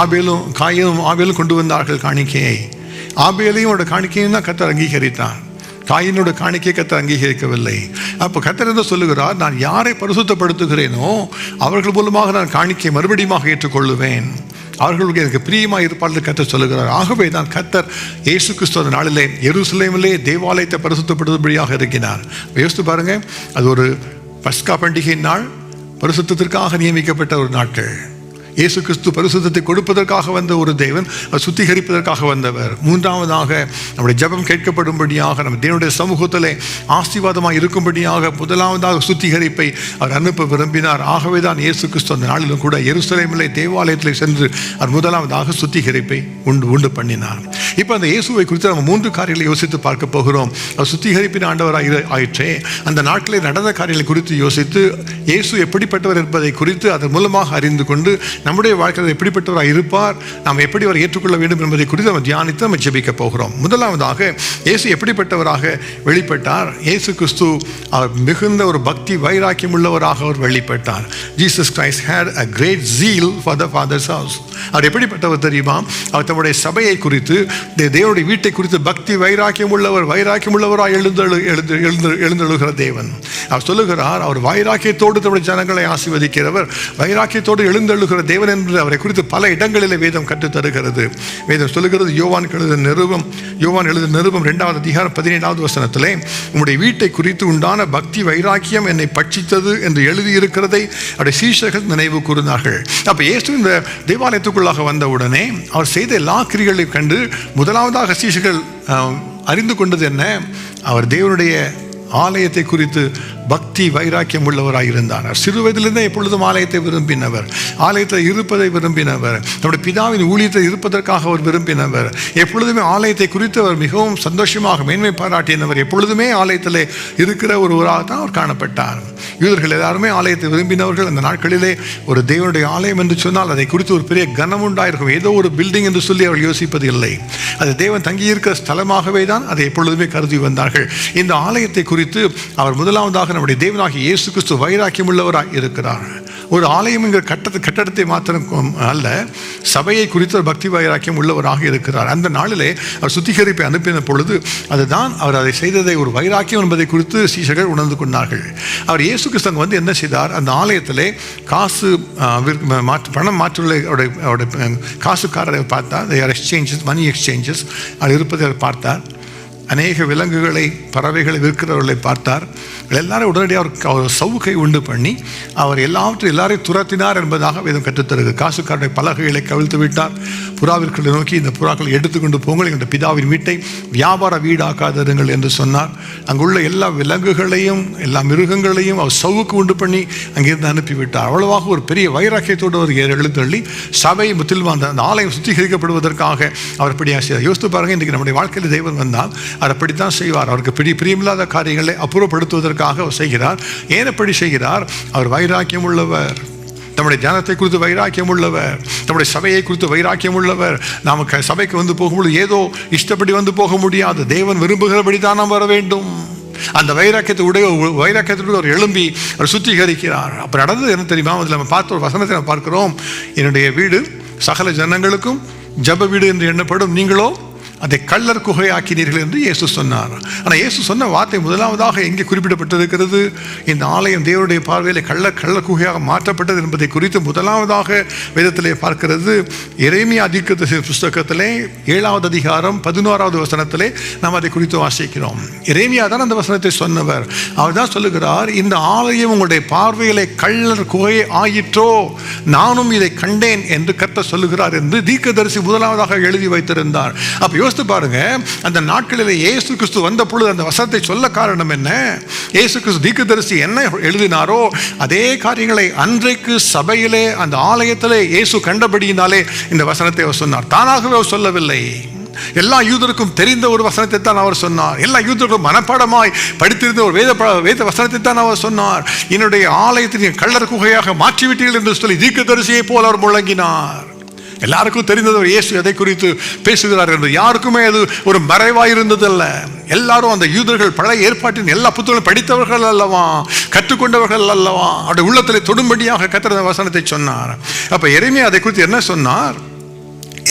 A: ஆபேலும் கொண்டு வந்தார்கள் காணிக்கையை. ஆபேலையும் அவருடைய காணிக்கையும் தான் கர்த்தர் அங்கீகரித்தார். காயினோட காணிக்கையை கர்த்தர் அங்கீகரிக்கவில்லை. அப்போ கர்த்தர் என்ன சொல்லுகிறார்? நான் யாரை பரிசுத்தப்படுத்துகிறேனோ அவர்கள் மூலமாக நான் காணிக்கையை மறுபடியும் ஏற்றுக்கொள்ளுவேன், அவர்களுக்கு எனக்கு பிரியமாக இருப்பார்கள் கர்த்தர் சொல்லுகிறார். ஆகவே தான் கர்த்தர் இயேசு கிறிஸ்து நாளிலே எருசலேமிலே தேவாலயத்தை பரிசுத்தப்படுத்தும்படியாக இருக்கிறார். யோசித்து பாருங்க, அது ஒரு பஸ்கா பண்டிகை நாள், பரிசுத்தத்திற்காக நியமிக்கப்பட்ட ஒரு நாட்கள். இயேசு கிறிஸ்து பரிசுத்தத்தை கொடுப்பதற்காக வந்த ஒரு தேவன், சுத்திகரிப்பதற்காக வந்தவர். 3வதாக நம்முடைய ஜெபம் கேட்கப்படும்படியாக நம்ம தேவனுடைய சமூகத்திலே ஆசீர்வாதமாக இருக்கும்படியாக முதலாவதாக சுத்திகரிப்பை அவர் அனுப்ப விரும்பினார். ஆகவே தான் இயேசு கிறிஸ்து அந்த நாளிலும் கூட எருசலேமிலே தேவாலயத்தில் சென்று அவர் முதலாவதாக சுத்திகரிப்பை உண்டு பண்ணினார். இப்போ அந்த இயேசுவை குறித்து நம்ம 3 காரியங்களை யோசித்து பார்க்க போகிறோம். அவர் சுத்திகரிப்பின் ஆண்டவராக ஆயிற்றே, அந்த நாட்களில் நடந்த காரியங்களை குறித்து யோசித்து இயேசு எப்படிப்பட்டவர் என்பதை குறித்து அதன் மூலமாக அறிந்து கொண்டு நம்முடைய வாழ்க்கையில் எப்படிப்பட்டவராக இருப்பார், நாம் எப்படி அவரை ஏற்றுக்கொள்ள வேண்டும் என்பதை குறித்து நம்ம தியானித்து நம்ம ஜெபிக்க போகிறோம். முதலாவதாக இயேசு எப்படிப்பட்டவராக வெளிப்பட்டார்? இயேசு கிறிஸ்து அவர் மிகுந்த ஒரு பக்தி வைராக்கியம் உள்ளவராக அவர் வெளிப்பட்டார். Jesus Christ had a great zeal for the Father's house. அவர் எப்படிப்பட்டவர் தெரியுமா? அவர் தம்முடைய சபையை குறித்து, தேவனுடைய வீட்டை குறித்து பக்தி வைராக்கியம் உள்ளவராக எழுந்தெழுகிற தேவன். அவர் சொல்லுகிறார், அவர் வைராக்கியத்தோடு தம்முடைய ஜனங்களை ஆசீர்வதிக்கிறவர், வைராக்கியத்தோடு எழுந்தெழுகிற தேவன் என்று அவரை குறித்து பல இடங்களில் வேதம் கற்றுத் தருகிறது. வேதம் சொல்லுகிறது, யோவான் எழுதின நிருபம் 2வது அதிகாரம் 17வது வசனத்திலே, உம்முடைய வீட்டை குறித்து உண்டான பக்தி வைராக்கியம் என்னை பட்சித்தது என்று எழுதியிருக்கிறதை அவருடைய சீஷர்கள் நினைவு கூர்ந்தார்கள். அப்ப இயேசு இந்த தேவாலயத்துக்குள்ளாக வந்தவுடனே அவர் செய்த எல்லா கிரியைகளையும் கண்டு முதலாவதாக சீஷர்கள் அறிந்து கொண்டது என்ன? அவர் தேவனுடைய ஆலயத்தை குறித்து பக்தி வைராக்கியம் உள்ளவராக இருந்தார். சிறு வயதிலிருந்தே எப்பொழுதும் ஆலயத்தை விரும்பினவர், ஆலயத்தில் இருப்பதை விரும்பினவர், நம்முடைய பிதாவின் ஊழியத்தில் இருப்பதற்காக அவர் விரும்பினவர். எப்பொழுதுமே ஆலயத்தை குறித்து அவர் மிகவும் சந்தோஷமாக மேன்மை பாராட்டினவர். எப்பொழுதுமே ஆலயத்தில் இருக்கிற ஒருவராக தான் அவர் காணப்பட்டார். யூதர்கள் எல்லாருமே ஆலயத்தை விரும்பினவர்கள். அந்த நாட்களிலே ஒரு தேவனுடைய ஆலயம் என்று சொன்னால் அதை குறித்து ஒரு பெரிய கனம் உண்டாயிருக்கும். ஏதோ ஒரு பில்டிங் என்று சொல்லி அவர்கள் யோசிப்பது இல்லை. அது தேவன் தங்கியிருக்கிற ஸ்தலமாகவே தான் அதை எப்பொழுதுமே கருதி வந்தார்கள். இந்த ஆலயத்தை குறித்து அவர் முதலாவதாக நம்முடைய தேவனாகிய இயேசு கிறிஸ்து வைராக்கியம் உள்ளவராக இருக்கிறார். ஒரு ஆலயம் என்கிற கட்டடத்தை மாத்திரம் அல்ல, சபையை குறித்து ஒரு பக்தி வைராக்கியம் உள்ளவராக இருக்கிறார். அந்த நாளிலே அவர் சுத்திகரிப்பை அனுப்பின பொழுது அதுதான் அவர் அதை செய்ததை ஒரு வைராக்கியம் என்பதை குறித்து சீஷர்கள் உணர்ந்து கொண்டார்கள். அவர் இயேசு கிறிஸ்து வந்து என்ன செய்தார்? அந்த ஆலயத்திலே காசு பணம் மாற்றுள்ள காசுக்காரரை பார்த்தார். எக்ஸ்சேஞ்சஸ், மணி எக்ஸ்சேஞ்சஸ் அது இருப்பதை அவர் பார்த்தார். அநேக விலங்குகளை பறவைகளை விற்கிறவர்களை பார்த்தார். எல்லாரும் உடனடியாக அவர் சவுக்கை உண்டு பண்ணி அவர் எல்லாரையும் துரத்தினார் என்பதாக வேதம் கற்றுத்தருது. காசுக்காரருடைய பலகைகளை கவிழ்த்து விட்டார். புறாவிற்களை நோக்கி இந்த புறாக்களை எடுத்துக்கொண்டு போங்கள், எங்கள் பிதாவின் வீட்டை வியாபார வீடாக்காதருங்கள் என்று சொன்னார். அங்குள்ள எல்லா விலங்குகளையும் எல்லா மிருகங்களையும் அவர் சவுக்கு உண்டு பண்ணி அங்கிருந்து அனுப்பிவிட்டார். அவ்வளவாக ஒரு பெரிய வைராக்கியத்தோடு அவர் எழுத்தள்ளி சபை முற்றிலும் அந்த ஆலயம் சுத்திகரிக்கப்படுவதற்காக அவர் இப்படியாக செய்தார். யோசித்து பாருங்கள், இன்றைக்கு நம்முடைய வாழ்க்கையில் தெய்வம் வந்தால் அவர் அப்படித்தான் செய்வார். அவருக்கு பிரியமில்லாத காரியங்களை அப்புறப்படுத்துவதற்காக அவர் செய்கிறார். ஏன் எப்படி செய்கிறார்? அவர் வைராக்கியம் உள்ளவர், நம்முடைய ஜனத்தை குறித்து வைராக்கியம் உள்ளவர், நம்முடைய சபையை குறித்து வைராக்கியம் உள்ளவர். நமக்கு சபைக்கு வந்து போகும்போது ஏதோ இஷ்டப்படி வந்து போக முடியாது. தேவன் விரும்புகிறபடி தான் நாம் வர வேண்டும். அந்த வைராக்கியத்தோடு அவர் எழும்பி அவர் சுத்திகரிக்கிறார். அப்போ நடந்தது என்ன தெரியுமா? அதில் நம்ம பார்த்த ஒரு வசனத்தை நம்ம பார்க்கிறோம். என்னுடைய வீடு சகல ஜனங்களுக்கும் ஜப வீடு என்று எண்ணப்படும், நீங்களோ அதை கள்ளர் குகையாக்கினீர்கள் என்று இயேசு சொன்னார். ஆனால் இயேசு சொன்ன வார்த்தை முதலாவதாக எங்கே குறிப்பிடப்பட்டிருக்கிறது? இந்த ஆலயம் தேவனுடைய பார்வையில் கள்ளர் குகையாக மாற்றப்பட்டது என்பதை குறித்து முதலாவதாக வேதத்திலே பார்க்கிறது. எரேமியா தீர்க்கதரிசி புஸ்தகத்திலே 7வது அதிகாரம் 11வது வசனத்திலே நாம் அதை குறித்து வாசிக்கிறோம். எரேமியா தான் அந்த வசனத்தை சொன்னவர். அவர் தான் சொல்லுகிறார், இந்த ஆலயம் உங்களுடைய பார்வையிலே கள்ளர் குகை ஆயிற்றோ, நானும் இதை கண்டேன் என்று கர்த்தர் சொல்லுகிறார் என்று தீர்க்கதரிசி முதலாவதாக எழுதி வைத்திருந்தார். அப்போ யோசித்து பாருங்க, அந்த நாட்களில் இயேசு கிறிஸ்து வந்த பொழுது அந்த வசனத்தை சொல்ல காரணம் என்ன? இயேசு கிறிஸ்து தீர்க்கதரிசி என்ன எழுதினாரோ அதே காரியங்களை அன்றைக்கு சபையிலே அந்த ஆலயத்திலே இயேசு கண்டபடியினாலே இந்த வசனத்தை அவர் சொன்னார். தானாகவே அவர் சொல்லவில்லை. எல்லா யூதருக்கும் தெரிந்த ஒரு வசனத்தை தான் அவர் சொன்னார். எல்லா யூதருக்கும் மனப்பாடமாய் படித்திருந்த ஒரு வேத வசனத்தை தான் அவர் சொன்னார். என்னுடைய ஆலயத்தை கள்ளர் குகையாக மாற்றிவிட்டீர்கள் என்று சொல்லி தீர்க்கதரிசியை போல அவர் முழங்கினார். எல்லாருக்கும் தெரிந்தது இயேசு எதை குறித்து பேசுகிறார் என்று. யாருக்குமே அது ஒரு மறைவாய் இருந்ததல்ல. எல்லாரும் அந்த யூதர்கள் பழைய ஏற்பாட்டின் எல்லா புத்தகங்களும் படித்தவர்கள் அல்லவா, கற்றுக்கொண்டவர்கள் அல்லவா, அவருடைய உள்ளத்தில் தொடும்படியாக கர்த்தர் வசனத்தை சொன்னார். அப்ப எரேமியா அதை குறித்து என்ன சொன்னார்?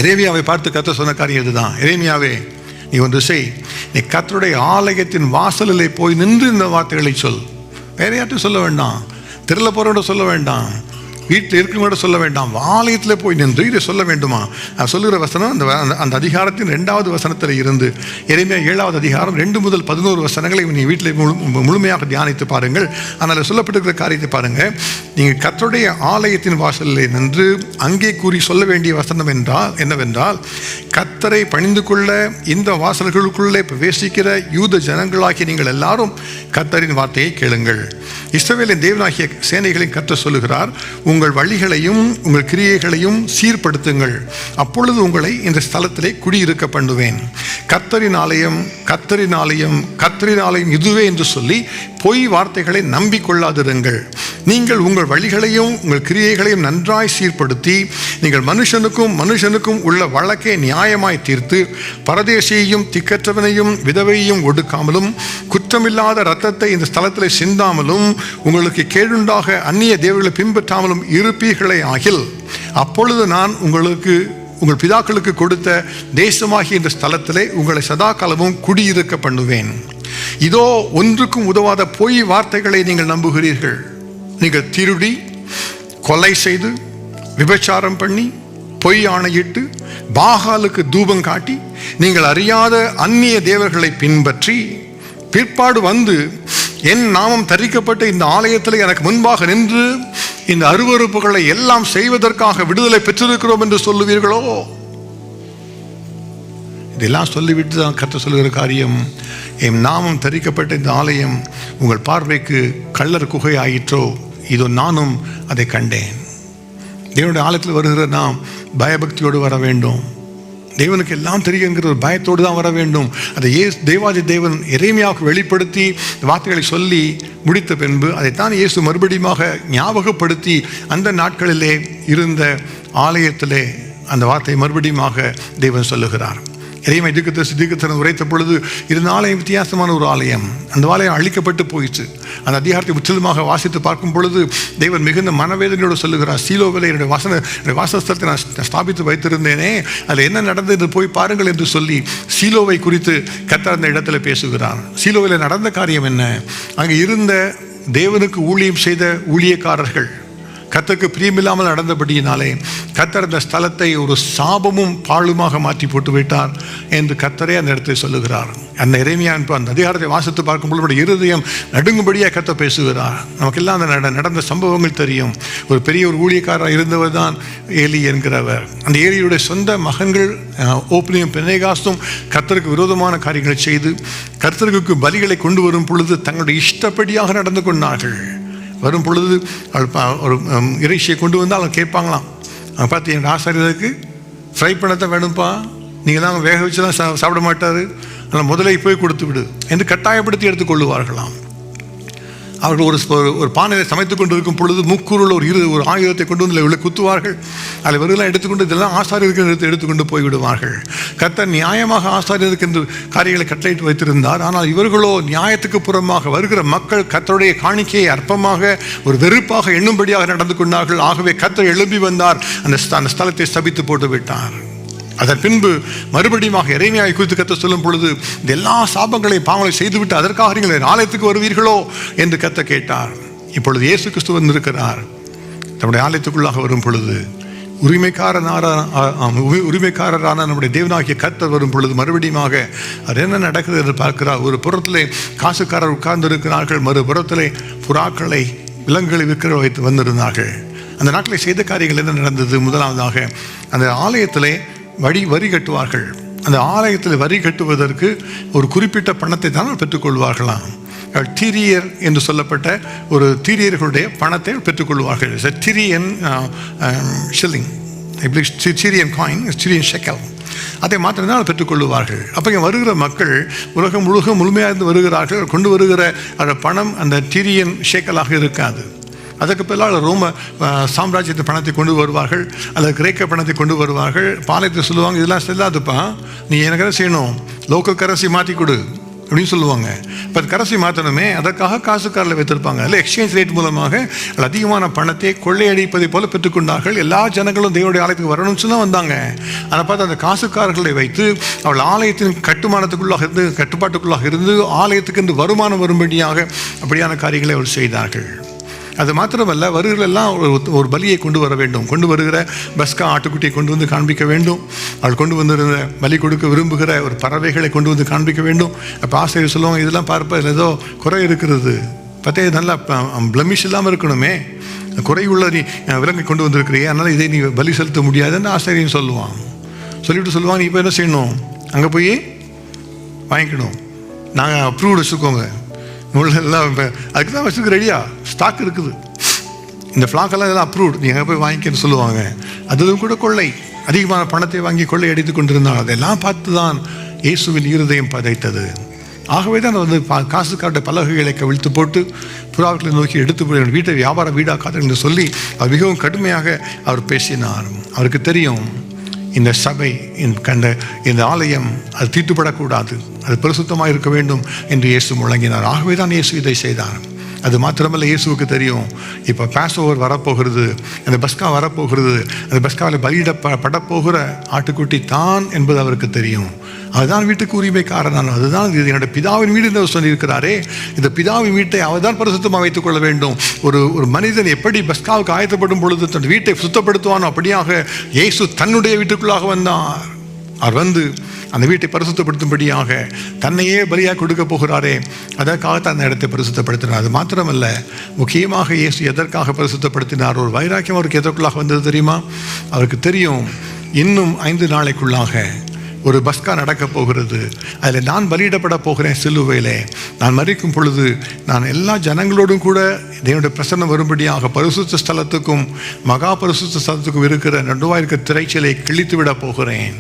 A: எரேமியாவை பார்த்து கர்த்தர் சொன்ன காரியம் இதுதான். எரேமியாவே, நீ ஒன்று செய், நீ கர்த்தருடைய ஆலயத்தின் வாசலிலே போய் நின்று இந்த வார்த்தைகளை சொல். வேற யார்ட்டும் சொல்ல வேண்டாம், திருல போறோட சொல்ல வேண்டாம், வீட்டில் இருக்கிறவங்களோட சொல்ல வேண்டாம், ஆலயத்தில் போய் நின்று இதை சொல்ல வேண்டுமா? சொல்லுகிற வசனம் அந்த அதிகாரத்தின் 2வது வசனத்தில் இருந்து எரேமியா 7வது அதிகாரம் 2 முதல் 11 வசனங்களை நீ வீட்டில் முழுமையாக தியானித்து பாருங்கள். அதனால் சொல்லப்பட்டிருக்கிற காரியத்தை பாருங்கள். நீங்கள் கர்த்தருடைய ஆலயத்தின் வாசலில் நின்று அங்கே கூறி சொல்ல வேண்டிய வசனம் என்னவென்றால், கர்த்தரை பணிந்து கொள்ள இந்த வாசல்களுக்குள்ளே பிரவேசிக்கிற யூத ஜனங்களாகிய நீங்கள் எல்லாரும் கர்த்தரின் வார்த்தையை கேளுங்கள். இஸ்ரவேலின் தேவனாகிய சேனைகளின் கர்த்தர் சொல்லுகிறார், உங்கள் வழிகளையும் உங்கள் கிரியைகளையும் சீர்படுத்துங்கள், அப்பொழுது உங்களை இந்த ஸ்தலத்திலே குடியிருக்க பண்ணுவேன். கர்த்தரின் ஆலயம் கர்த்தரின் ஆலயம் கர்த்தரின் ஆலயம் இதுவே என்று சொல்லி பொய் வார்த்தைகளை நம்பிக்கொள்ளாதிருங்கள். நீங்கள் உங்கள் வழிகளையும் உங்கள் கிரியைகளையும் நன்றாய் சீர்படுத்தி நீங்கள் மனுஷனுக்கும் உள்ள வழக்கை நியாயமாய் தீர்த்து பரதேசியையும் திக்கற்றவனையும் விதவையையும் ஒடுக்காமலும் குற்றமில்லாத இரத்தத்தை இந்த ஸ்தலத்தில் சிந்தாமலும் உங்களுக்கு கேடுண்டாக அந்நிய தேவர்களை பின்பற்றாமலும் இருப்பீர்களே ஆகில், அப்பொழுது நான் உங்கள் பிதாக்களுக்கு கொடுத்த தேசமாகிய இந்த ஸ்தலத்திலே உங்களை சதா காலமும் குடியிருக்க பண்ணுவேன். இதோ ஒன்றுக்கும் உதவாத பொய் வார்த்தைகளை நீங்கள் நம்புகிறீர்கள். நீங்கள் திருடி, கொலை செய்து, விபச்சாரம் பண்ணி, பொய் ஆணையிட்டு, பாகாலுக்கு தூபம் காட்டி, நீங்கள் அறியாத அந்நிய தேவர்களை பின்பற்றி பிற்பாடு வந்து என் நாமம் தரிக்கப்பட்ட இந்த ஆலயத்தில் எனக்கு முன்பாக நின்று இந்த அருவருப்புகளை எல்லாம் செய்வதற்காக விடுதலை பெற்றிருக்கிறோம் என்று சொல்லுவீர்களோ? இதெல்லாம் சொல்லிவிட்டு தான் கர்த்தர் சொல்லுகிற காரியம், என் நாமம் தரிக்கப்பட்ட இந்த ஆலயம் உங்கள் பார்வைக்கு கள்ளர் குகை ஆயிற்றோ, இதோ நானும் அதை கண்டேன். தேவனுடைய ஆலயத்தில் வருகிற நாம் பயபக்தியோடு வர வேண்டும். தேவனுக்கு எல்லாம் தெரியுங்கிற ஒரு பயத்தோடு தான் வர வேண்டும். அதை தேவாதி தேவன் எரேமியாவுக்கு வெளிப்படுத்தி வார்த்தைகளை சொல்லி முடித்த பின்பு அதைத்தான் இயேசு மறுபடியுமாக ஞாபகப்படுத்தி அந்த நாட்களிலே இருந்த ஆலயத்திலே அந்த வார்த்தையை மறுபடியுமாக தேவன் சொல்லுகிறார். எரேமியா தீர்க்கதரிசி உரைத்த பொழுது இருந்த ஆலயம் வித்தியாசமான ஒரு ஆலயம். அந்த ஆலயம் அழிக்கப்பட்டு போயிடுச்சு. அந்த அதிகாரத்தை முற்றிலுமாக வாசித்து பார்க்கும் பொழுது தேவன் மிகுந்த மனவேதனையோடு சொல்லுகிறார், சீலோவில் என்னுடைய வாசஸ்தலத்தை நான் ஸ்தாபித்து வைத்திருந்தேனே, அதில் என்ன நடந்தது போய் பாருங்கள் என்று சொல்லி சீலோவை குறித்து கர்த்தர் அந்த இடத்துல பேசுகிறார். சீலோவில் நடந்த காரியம் என்ன? அங்கே இருந்த தேவனுக்கு ஊழியம் செய்த ஊழியக்காரர்கள், கர்த்தருக்கு பிரியமில்லாமல் நடந்தபடியினாலே கர்த்தர் அந்த ஸ்தலத்தை ஒரு சாபமும் பாழுமாக மாற்றி போட்டு விட்டார் என்று கர்த்தரே அந்த இடத்தை சொல்லுகிறார். அந்த எரேமியா அந்த அதிகாரத்தை வாசித்து பார்க்கும் பொழுது இருதயம் நடுங்கும்படியாக கர்த்தர் பேசுகிறார். நமக்கெல்லாம் அந்த நடந்த சம்பவங்கள் தெரியும். ஒரு பெரிய ஒரு ஊழியக்காரராக இருந்தவர் தான் ஏலி என்கிறவர். அந்த ஏலியுடைய சொந்த மகன்கள் ஓப்னியும் பினேகாசும் கர்த்தருக்கு விரோதமான காரியங்களை செய்து கர்த்தருக்கு பலிகளை கொண்டு வரும் பொழுது தங்களுடைய இஷ்டப்படியாக நடந்து கொண்டார்கள். வரும் பொழுது ஒரு இறைச்சியை கொண்டு வந்து அவங்க கேட்பாங்களாம், பார்த்து எங்கள் ஆசாரியருக்கு ஃப்ரை பண்ணத்தை வேணும்ப்பா, நீங்கள் தான் வேக வச்சுலாம் சாப்பிட மாட்டார், அதனால் முதலே போய் கொடுத்து விடு என்று கட்டாயப்படுத்தி எடுத்துக்கொள்ளுவார்களாம். அவர்கள் ஒரு பானையை சமைத்து கொண்டு இருக்கும் பொழுது முக்கூரில் ஒரு ஆயுதத்தை கொண்டு வந்து இவ்வளோ குத்துவார்கள். அதில் இவர்களெல்லாம் எடுத்துக்கொண்டு இதெல்லாம் ஆசாரியருக்கு எடுத்துக்கொண்டு போய்விடுவார்கள். கர்த்தர் நியாயமாக ஆசாரியருக்கு என்று காரியங்களை கட்டளையிட்டு வைத்திருந்தார். ஆனால் இவர்களோ நியாயத்துக்கு புறமாக வருகிற மக்கள் கர்த்தருடைய காணிக்கையை அற்பமாக ஒரு வெறுப்பாக எண்ணும்படியாக நடந்து கொண்டார்கள். ஆகவே கர்த்தர் எழும்பி வந்தார், அந்த ஸ்தலத்தை ஸ்தபித்து போட்டு விட்டார். அதன் பின்பு மறுபடியும் எரேமியாவை குறித்து கர்த்தர் சொல்லும் பொழுது இந்த எல்லா சாபங்களையும் பாவங்களை செய்துவிட்டு அதற்காக நீங்கள் ஆலயத்துக்கு வருவீர்களோ என்று கர்த்தர் கேட்டார். இப்பொழுது இயேசு கிறிஸ்து வந்திருக்கிறார். நம்முடைய ஆலயத்துக்குள்ளாக வரும் பொழுது உரிமைக்காரரான நம்முடைய தேவனாகிய கர்த்தர் வரும் பொழுது மறுபடியும் அது என்ன நடக்குது என்று பார்க்கிறார். ஒரு புறத்திலே காசுக்காரர் உட்கார்ந்து இருக்கிறார்கள், மறுபுறத்திலே புறாக்களை விலங்குகளை விற்கிற வைத்து வந்திருந்தார்கள். அந்த நாட்களில் செய்த காரியங்கள் என்ன நடந்தது? முதலாவதாக அந்த ஆலயத்திலே வரி கட்டுவார்கள். அந்த ஆலயத்தில் வரி கட்டுவதற்கு ஒரு குறிப்பிட்ட பணத்தை தான் பெற்றுக்கொள்வார்களாம். தீரியர் என்று சொல்லப்பட்ட ஒரு தீரியர்களுடைய பணத்தை பெற்றுக்கொள்வார்கள். திரியன் shilling, Syrian coin, Syrian shekel, அதை மாத்திரம்தான் பெற்றுக்கொள்ளுவார்கள். அப்போ இங்கே வருகிற மக்கள் உலகம் முழுமையாக இருந்து வருகிறார்கள். கொண்டு வருகிற அந்த பணம் அந்த டிரியன் ஷேக்கலாக இருக்காது. அதற்கு பின்னால் ரோம சாம்ராஜ்யத்தை பணத்தை கொண்டு வருவார்கள், அல்லது கிரேக்க பணத்தை கொண்டு வருவார்கள். பாளையத்தை சொல்லுவாங்க, இதெல்லாம் செல்லாதுப்பா, நீ எனக்கு என்ன செய்யணும், லோக்கல் கரன்சி மாற்றி கொடு அப்படின்னு சொல்லுவாங்க. இப்போ கரன்சி மாற்றணுமே, அதற்காக காசுக்காரில் வைத்திருப்பாங்க. அதில் எக்ஸ்சேஞ்ச் ரேட் மூலமாக அதிகமான பணத்தை கொள்ளையடிப்பதை போல பெற்றுக்கொண்டார்கள். எல்லா ஜனங்களும் தேவனுடைய ஆலயத்துக்கு வரணும்னு சொல்லி வந்தாங்க. அதை பார்த்து அந்த காசுக்காரர்களை வைத்து அவள் ஆலயத்தின் கட்டுப்பாட்டுக்குள்ளாக இருந்து ஆலயத்துக்கு என்று வருமானம் வரும்படியாக அப்படியான காரியங்களை அவள் செய்தார்கள். அது மாத்திரமல்ல, வருகிறெல்லாம் ஒரு பலியை கொண்டு வர வேண்டும். கொண்டு வருகிற பஸ்கா ஆட்டுக்குட்டியை கொண்டு வந்து காண்பிக்க வேண்டும். அவள் கொண்டு வந்திருந்த பலி கொடுக்க விரும்புகிற ஒரு பறவைகளை கொண்டு வந்து காண்பிக்க வேண்டும். அப்போ ஆசிரியர் சொல்லுவாங்க, இதெல்லாம் பார்ப்பதில் ஏதோ குறை இருக்கிறது, பார்த்தே நல்லா பிளமிஷ் இல்லாமல் இருக்கணுமே, குறையுள்ள நீ விலங்கை கொண்டு வந்திருக்கிறியே, அதனால் இதை நீ பலி செலுத்த முடியாதுன்னு ஆசிரியர் சொல்லுவான். சொல்லிவிட்டு சொல்லுவாங்க, நீ இப்போ என்ன செய்யணும், அங்கே போய் வாங்கிக்கணும், நாங்கள் அப்ரூவ்டு வச்சுக்கோங்க, எல்லாம் அதுக்கு தான் வச்சுருக்கு, ரெடியா ஸ்டாக் இருக்குது, இந்த ஃப்ளாக்கெல்லாம் இதெல்லாம் அப்ரூவ்டு, நீ எங்கே போய் வாங்கிக்கன்னு சொல்லுவாங்க. அதுவும் கூட கொள்ளை, அதிகமான பணத்தை வாங்கி கொள்ளை அடித்து கொண்டிருந்தாங்க. அதெல்லாம் பார்த்து தான் இயேசுவின் இருதயம் பதைத்தது. ஆகவே தான் வந்து காசுக்காருடைய பலகைகளை கவிழ்த்து போட்டு புறாக்களை நோக்கி எடுத்து போய் வீட்டை வியாபார வீடாக்காது என்று சொல்லி அவர் மிகவும் கடுமையாக அவர் பேசினார். அவருக்கு தெரியும், இந்த சபை இந்த ஆலயம் அது தீட்டுப்படக்கூடாது, அது பரிசுத்தமாக இருக்க வேண்டும் என்று இயேசு முழங்கினார். ஆகவே தான் இயேசு இதை செய்தார். அது மாத்திரமல்ல, இயேசுவுக்கு தெரியும், இப்போ பாஸ்ஓவர் வரப்போகிறது, அந்த பஸ்கா வரப்போகிறது, அந்த பஸ்காவில் பலியிடப்படப்போகிற ஆட்டுக்குட்டி தான் என்பது அவருக்கு தெரியும். அதுதான் வீட்டுக்கு உரிமைக்காரன், அதுதான் இது என்னோட பிதாவின் வீடு என்று சொல்லியிருக்கிறாரே, இந்த பிதாவின் வீட்டை அவர் தான் பரிசுத்தமாக வைத்துக் கொள்ள வேண்டும். ஒரு மனிதன் எப்படி பஸ்காவுக்கு ஆயத்தப்படும் பொழுது தன் வீட்டை சுத்தப்படுத்துவானோ அப்படியாக இயேசு தன்னுடைய வீட்டுக்குள்ளாக வந்தார். அவர் வந்து அந்த வீட்டை பரிசுத்தப்படுத்தும்படியாக தன்னையே பலியாக கொடுக்க போகிறாரே, அதற்காகத்தான் அந்த இடத்தை பரிசுத்தப்படுத்தினார். அது மாத்திரமல்ல, முக்கியமாக இயேசு எதற்காக பரிசுத்தப்படுத்தினார்? ஒரு வைராக்கியம் அவருக்கு எதற்குள்ளாக வந்தது தெரியுமா? அவருக்கு தெரியும், இன்னும் 5 நாளைக்குள்ளாக ஒரு பஸ்கா நடக்கப் போகிறது, அதில் நான் பலியிடப்பட போகிறேன் சிலுவையிலே. நான் மரிக்கும் பொழுது நான் எல்லா ஜனங்களோடும் கூட தேவனுடைய பிரசன்னம் வரும்படியாக பரிசுத்த ஸ்தலத்துக்கும் மகா பரிசுத்த ஸ்தலத்துக்கும் இருக்கிற நடுவாக இருக்கிற திரைச்சலை கிழித்து விட போகிறேன்.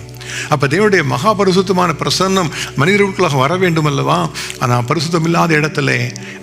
A: அப்போ தேவனுடைய மகா பரிசுத்தமான பிரசன்னம் மனிதர்களுக்குள்ளாக வர வேண்டும் அல்லவா? ஆனால் பரிசுத்தம் இல்லாத இடத்துல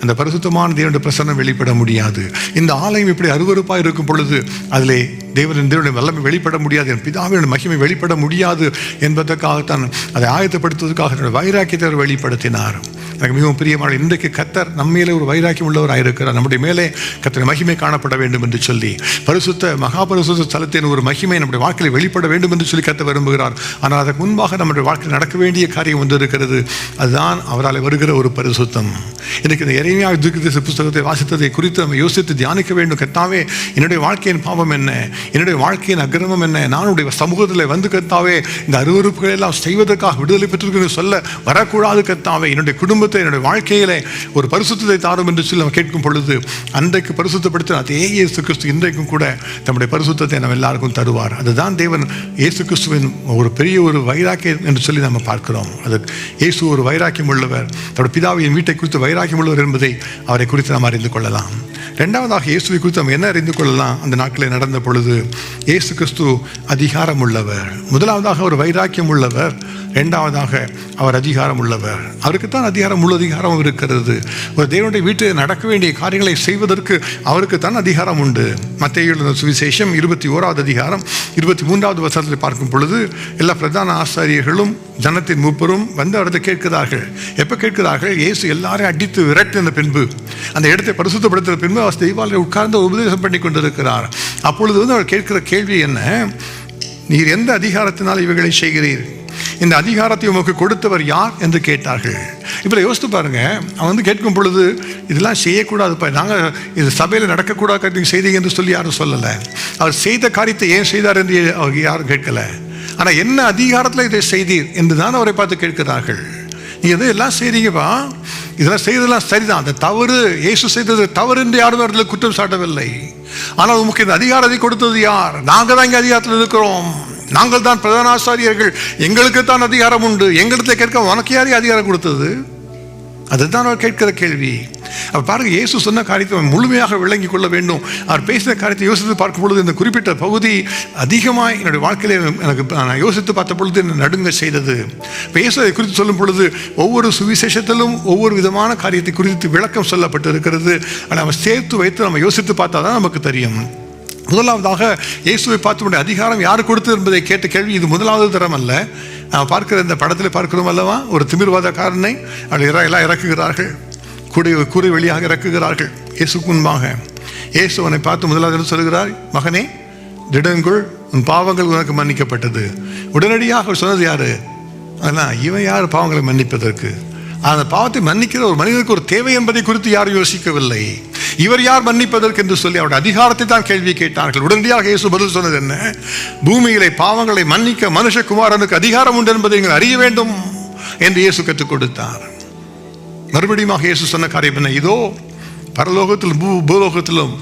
A: அந்த பரிசுத்தமான தேவனுடைய பிரசன்னம் வெளிப்பட முடியாது. இந்த ஆலயம் இப்படி அருவருப்பாக இருக்கும் பொழுது அதிலே தேவனுடைய வல்லமை வெளிப்பட முடியாது, என் பிதாவினுடைய மகிமை வெளிப்பட முடியாது என்பதற்காகத்தான் அதை ஆயத்தப்படுத்துவதற்காக என்னுடைய வைராக்கியத்தை அவர் வெளிப்படுத்தினார். எனக்கு மிகவும் பிரியமான இன்றைக்கு கர்த்தர் நம்ம மேலே ஒரு வைராக்கியம் உள்ளவராக இருக்கிறார். நம்முடைய மேலே கர்த்தர் மகிமை காணப்பட வேண்டும் என்று சொல்லி பரிசுத்த மகாபரிசுத்த ஸ்தலத்தின் ஒரு மகிமை நம்முடைய வாழ்க்கையில் வெளிப்பட வேண்டும் என்று சொல்லி கர்த்தர் விரும்புகிறார். ஆனால் அதற்கு முன்பாக நம்முடைய வாழ்க்கையில் நடக்க வேண்டிய காரியம் ஒன்று இருக்கிறது. அதுதான் அவரால் வருகிற ஒரு பரிசுத்தம். இன்றைக்கு இந்த எரேமியா தீர்க்கதரிசி புத்தகத்தை வாசித்ததை குறித்து நம்ம யோசித்து தியானிக்க வேண்டும். கர்த்தாவே, என்னுடைய வாழ்க்கையின் பாவம் என்ன, என்னுடைய வாழ்க்கையின் அக்கிரமம் என்ன, நானுடைய சமூகத்தில் வந்து கர்த்தாவே இந்த அருவருப்புகளை எல்லாம் செய்வதற்காக விடுதலை பெற்றிருக்கிறது சொல்ல வரக்கூடாது. கர்த்தாவே, என்னுடைய குடும்பத்தை என்னுடைய வாழ்க்கையிலே ஒரு பரிசுத்தத்தை தாரும் என்று சொல்லி நம்ம கேட்கும் பொழுது அன்றைக்கு பரிசுத்தப்படுத்த அதே இயேசு கிறிஸ்து இன்றைக்கும் கூட நம்முடைய பரிசுத்தத்தை நம்ம எல்லாருக்கும் தருவார். அதுதான் தேவன் இயேசு கிறிஸ்துவின் ஒரு பெரிய ஒரு வைராக்கியம் என்று சொல்லி நம்ம பார்க்கிறோம். அது இயேசு ஒரு வைராக்கியம் உள்ளவர், தன்னுடைய பிதாவின் வீட்டை குறித்து வைராக்கியம் உள்ளவர் என்பதை அவரை குறித்து நாம் அறிந்து கொள்ளலாம். இரண்டாவதாக இயேசுவை குறித்து நம்ம என்ன அறிந்து கொள்ளலாம்? அந்த நாட்களில் நடந்த பொழுது இயேசு கிறிஸ்து அதிகாரம் உள்ளவர். முதலாவதாக அவர் வைராக்கியம் உள்ளவர், இரண்டாவதாக அவர் அதிகாரம் உள்ளவர். அவருக்குத்தான் முழு அதிகாரம் இருக்கிறது. ஒரு தேவனுடைய வீட்டில் நடக்க வேண்டிய காரியங்களை செய்வதற்கு அவருக்குத்தான் அதிகாரம் உண்டு. மத்தேயு சுவிசேஷம் 21வது அதிகாரம் 23வது வசனத்தில் பார்க்கும் பொழுது எல்லா பிரதான ஆசாரியர்களும் ஜனத்தின் மூப்பரும் வந்து அவரது கேட்கிறார்கள். எப்போ கேட்கிறார்கள்? இயேசு எல்லாரையும் அடித்து விரட்டின பின்பு, அந்த இடத்தை பரிசுத்தப்படுத்தின பின்பு அவர் தெய்வாலயம் உட்கார்ந்து உபதேசம் பண்ணி கொண்டிருக்கிறார். அப்பொழுது வந்து அவர் கேட்கிற கேள்வி என்ன? நீர் எந்த அதிகாரத்தினால் இவைகளை செய்கிறீர்? இந்த அதிகாரத்தை உமக்கு கொடுத்தவர் யார் என்று கேட்டார்கள். இப்போ யோசித்து பாருங்க, அவன் வந்து கேட்கும் பொழுது இதெல்லாம் செய்யக்கூடாதுப்பா, நாங்கள் இது சபையில் நடக்கக்கூடாது செய்தீங்க என்று சொல்லி யாரும் சொல்லலை. அவர் செய்த காரியத்தை ஏன் செய்தார் என்று அவர் யாரும் கேட்கல. ஆனால் என்ன அதிகாரத்தில் இதை செய்தீர் என்று தான் அவரை பார்த்து கேட்கிறார்கள். நீங்கள் எது எல்லாம் செய்றீங்கப்பா, இதெல்லாம் செய்ததெல்லாம் சரிதான், அந்த தவறு இயேசு செய்தது தவறு என்று யாரும் அவர்கள் குற்றம் சாட்டவில்லை. ஆனால் உமக்கு இந்த அதிகாரத்தை கொடுத்தது யார்? நாங்கள் தான் இங்கே அதிகாரத்தில் இருக்கிறோம், நாங்கள் தான் பிரதான ஆசாரியர்கள், எங்களுக்கு தான் அதிகாரம் உண்டு, எங்களுக்கு கேட்க உனக்கு யாரையும் அதிகாரம் கொடுத்தது? அதுதான் அவர் கேட்கிற கேள்வி. அவர் பாருங்க, இயேசு சொன்ன காரியத்தை முழுமையாக விளங்கி கொள்ள வேண்டும். அவர் பேசின காரியத்தை யோசித்து பார்க்கும் பொழுது இந்த குறிப்பிட்ட பகுதி அதிகமாக என்னுடைய வாழ்க்கையில எனக்கு நான் யோசித்து பார்த்த பொழுது என்னை நடுங்க செய்தது. இப்போ இயேசு அதை குறித்து சொல்லும் பொழுது ஒவ்வொரு சுவிசேஷத்திலும் ஒவ்வொரு விதமான காரியத்தை குறித்து விளக்கம் சொல்லப்பட்டு இருக்கிறது. அதை நம்ம சேர்த்து வைத்து நம்ம யோசித்து பார்த்தா தான் நமக்கு தெரியும். முதலாவதாக இயேசுவை பார்த்து அதிகாரம் யார் கொடுத்தது என்பதை கேட்ட கேள்வி இது முதலாவது தரம் அல்ல. நாம் பார்க்கிற இந்த படத்தில் பார்க்கிறோம் அல்லவா, ஒரு திமிர்வாதக்காரனை எல்லாம் இறக்குகிறார்கள், கூரை வழியாக இறக்குகிறார்கள் இயேசுக்கு முன்பாக. இயேசு அவனை பார்த்து முதலாவது சொல்கிறார், மகனே திடங்கொள், உன் பாவங்கள் உனக்கு மன்னிக்கப்பட்டது. உடனடியாக சொன்னது யாரு? ஆனால் இவன் யார் பாவங்களை மன்னிப்பதற்கு? அந்த பாவத்தை மன்னிக்கிற ஒரு மனிதனுக்கு ஒரு தேவை என்பதை குறித்து யாரும் யோசிக்கவில்லை. இவர் யார் மன்னிப்பதற்கு என்று சொல்லி அவருடைய அதிகாரத்தை தான் கேள்வி கேட்டார்கள். உடனடியாக இயேசு பதில் சொன்னது என்ன? பூமியிலே பாவங்களை மன்னிக்க மனுஷகுமாரனுக்கு அதிகாரம் உண்டு என்பதை நீங்கள் அறிய வேண்டும் என்று இயேசு கற்றுக் கொடுத்தார். மறுபடியும் இயேசு சொன்ன காரியம் என்ன? இதோ பரலோகத்திலும் பூலோகத்திலும்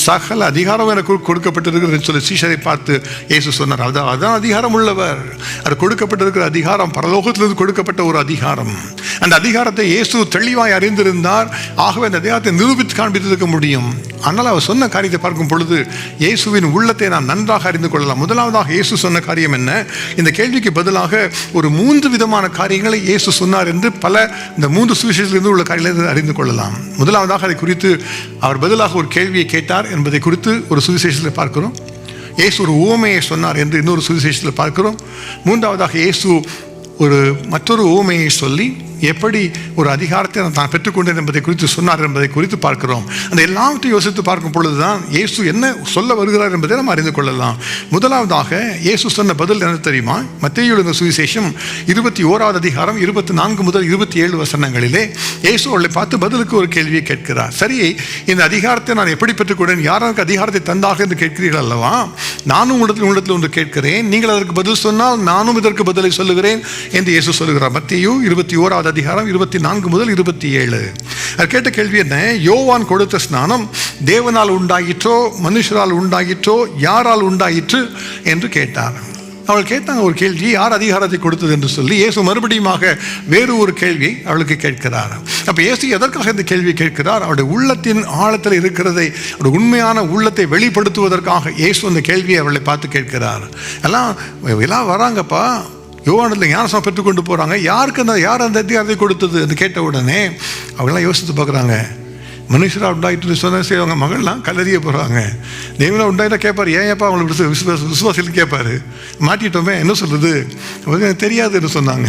A: சகல அதிகாரம் எனக்கு கொடுக்கப்பட்டிருக்கிறது சொல்லி சீஷரை பார்த்து இயேசு சொன்னார். அதான் அதிகாரம் உள்ளவர். அது கொடுக்கப்பட்டிருக்கிற அதிகாரம் பரலோகத்திலிருந்து கொடுக்கப்பட்ட ஒரு அதிகாரம். அந்த அதிகாரத்தை இயேசு தெளிவாய் அறிந்திருந்தார். ஆகவே அந்த அதிகாரத்தை நிரூபித்து காண்பித்திருக்க முடியும். ஆனால் அவர் சொன்ன காரியத்தை பார்க்கும் பொழுது இயேசுவின் உள்ளத்தை நாம் நன்றாக அறிந்து கொள்ளலாம். முதலாவதாக இயேசு சொன்ன காரியம் என்ன? இந்த கேள்விக்கு பதிலாக ஒரு 3 விதமான காரியங்களை இயேசு சொன்னார் என்று இந்த 3 சுவிசேஷத்திலிருந்து உள்ள காரியங்களை அறிந்து கொள்ளலாம். முதலாவதாக அதை குறித்து அவர் பதிலாக ஒரு கேள்வியை கேட்டார் என்பதை குறித்து ஒரு சுவிசேஷத்தில் பார்க்கிறோம். இயேசு ஒரு உவமையை சொன்னார் என்று இன்னொரு சுவிசேஷத்தில் பார்க்கிறோம். மூன்றாவதாக இயேசு மற்றொரு உவமையை சொல்லி எப்படி ஒரு அதிகாரத்தை நான் பெற்றுக்கொண்டேன் என்பதை குறித்து சொன்னார் என்பதை குறித்து பார்க்கிறோம். அந்த எல்லாவற்றையும் யோசித்து பார்க்கும் பொழுதுதான் இயேசு என்ன சொல்ல வருகிறார் என்பதை நம்ம அறிந்து கொள்ளலாம். முதலாவதாக இயேசு சொன்ன பதில் என்ன தெரியுமா? மத்தேயு சுவிசேஷம் 21வது அதிகாரம் 24 முதல் 27 வசனங்களிலே இயேசு அவர்களை பார்த்து பதிலுக்கு ஒரு கேள்வியை கேட்கிறார். சரி, இந்த அதிகாரத்தை நான் எப்படி பெற்றுக்கொண்டேன், யாருக்கு அதிகாரத்தை தந்தாக என்று கேட்கிறீர்கள் அல்லவா? நானும் உங்களிடத்தில் ஒன்று கேட்கிறேன், நீங்கள் அதற்கு பதில் சொன்னால் நானும் இதற்கு பதிலை சொல்லுகிறேன் என்று இயேசு சொல்லுகிறார். மத்தேயு 21வது அதிகாரம் 24 முதல் 27. கேட்ட கேள்வி என்ன? யோவான் கொடுத்த ஸ்நானம் தேவனால் உண்டாயிற்றோ மனுஷரால் உண்டாயிற்றோ யாரால் உண்டாயிற்று என்று கேட்டார். அவள் கேட்டாங்க ஒரு கேள்வி, யார் அதிகாரத்தை கொடுத்தது என்று சொல்லி. இயேசு மறுபடியும் வேறு ஒரு கேள்வி அவளுக்கு கேட்கிறார். அப்ப இயேசு எதற்காக இந்த கேள்வி கேட்கிறார்? அவருடைய உள்ளத்தின் ஆழத்தில் இருக்கிறதை, அவருடைய உண்மையான உள்ளத்தை வெளிப்படுத்துவதற்காக இயேசு அந்த கேள்வியை அவளை பார்த்து கேட்கிறார். எல்லாம் வராங்கப்பா, யோவானில் ஞானஸ்நானம் பெற்றுக்கொண்டு போகிறாங்க, யார் அந்த அதிகாரத்தை கொடுத்தது என்று கேட்ட உடனே அவங்களாம் யோசித்து பார்க்குறாங்க. மனுஷராக உண்டாயிட்டு சொன்ன செய்வாங்க, மகள்லாம் கல்லறிய போகிறாங்க. தேவனாக உண்டாயிட்டா கேட்பார், ஏன் ஏப்பா அவங்களை விசுவாசிகள் கேட்பார், மாட்டிட்டோமே என்ன சொல்கிறது, தெரியாதுன்னு சொன்னாங்க.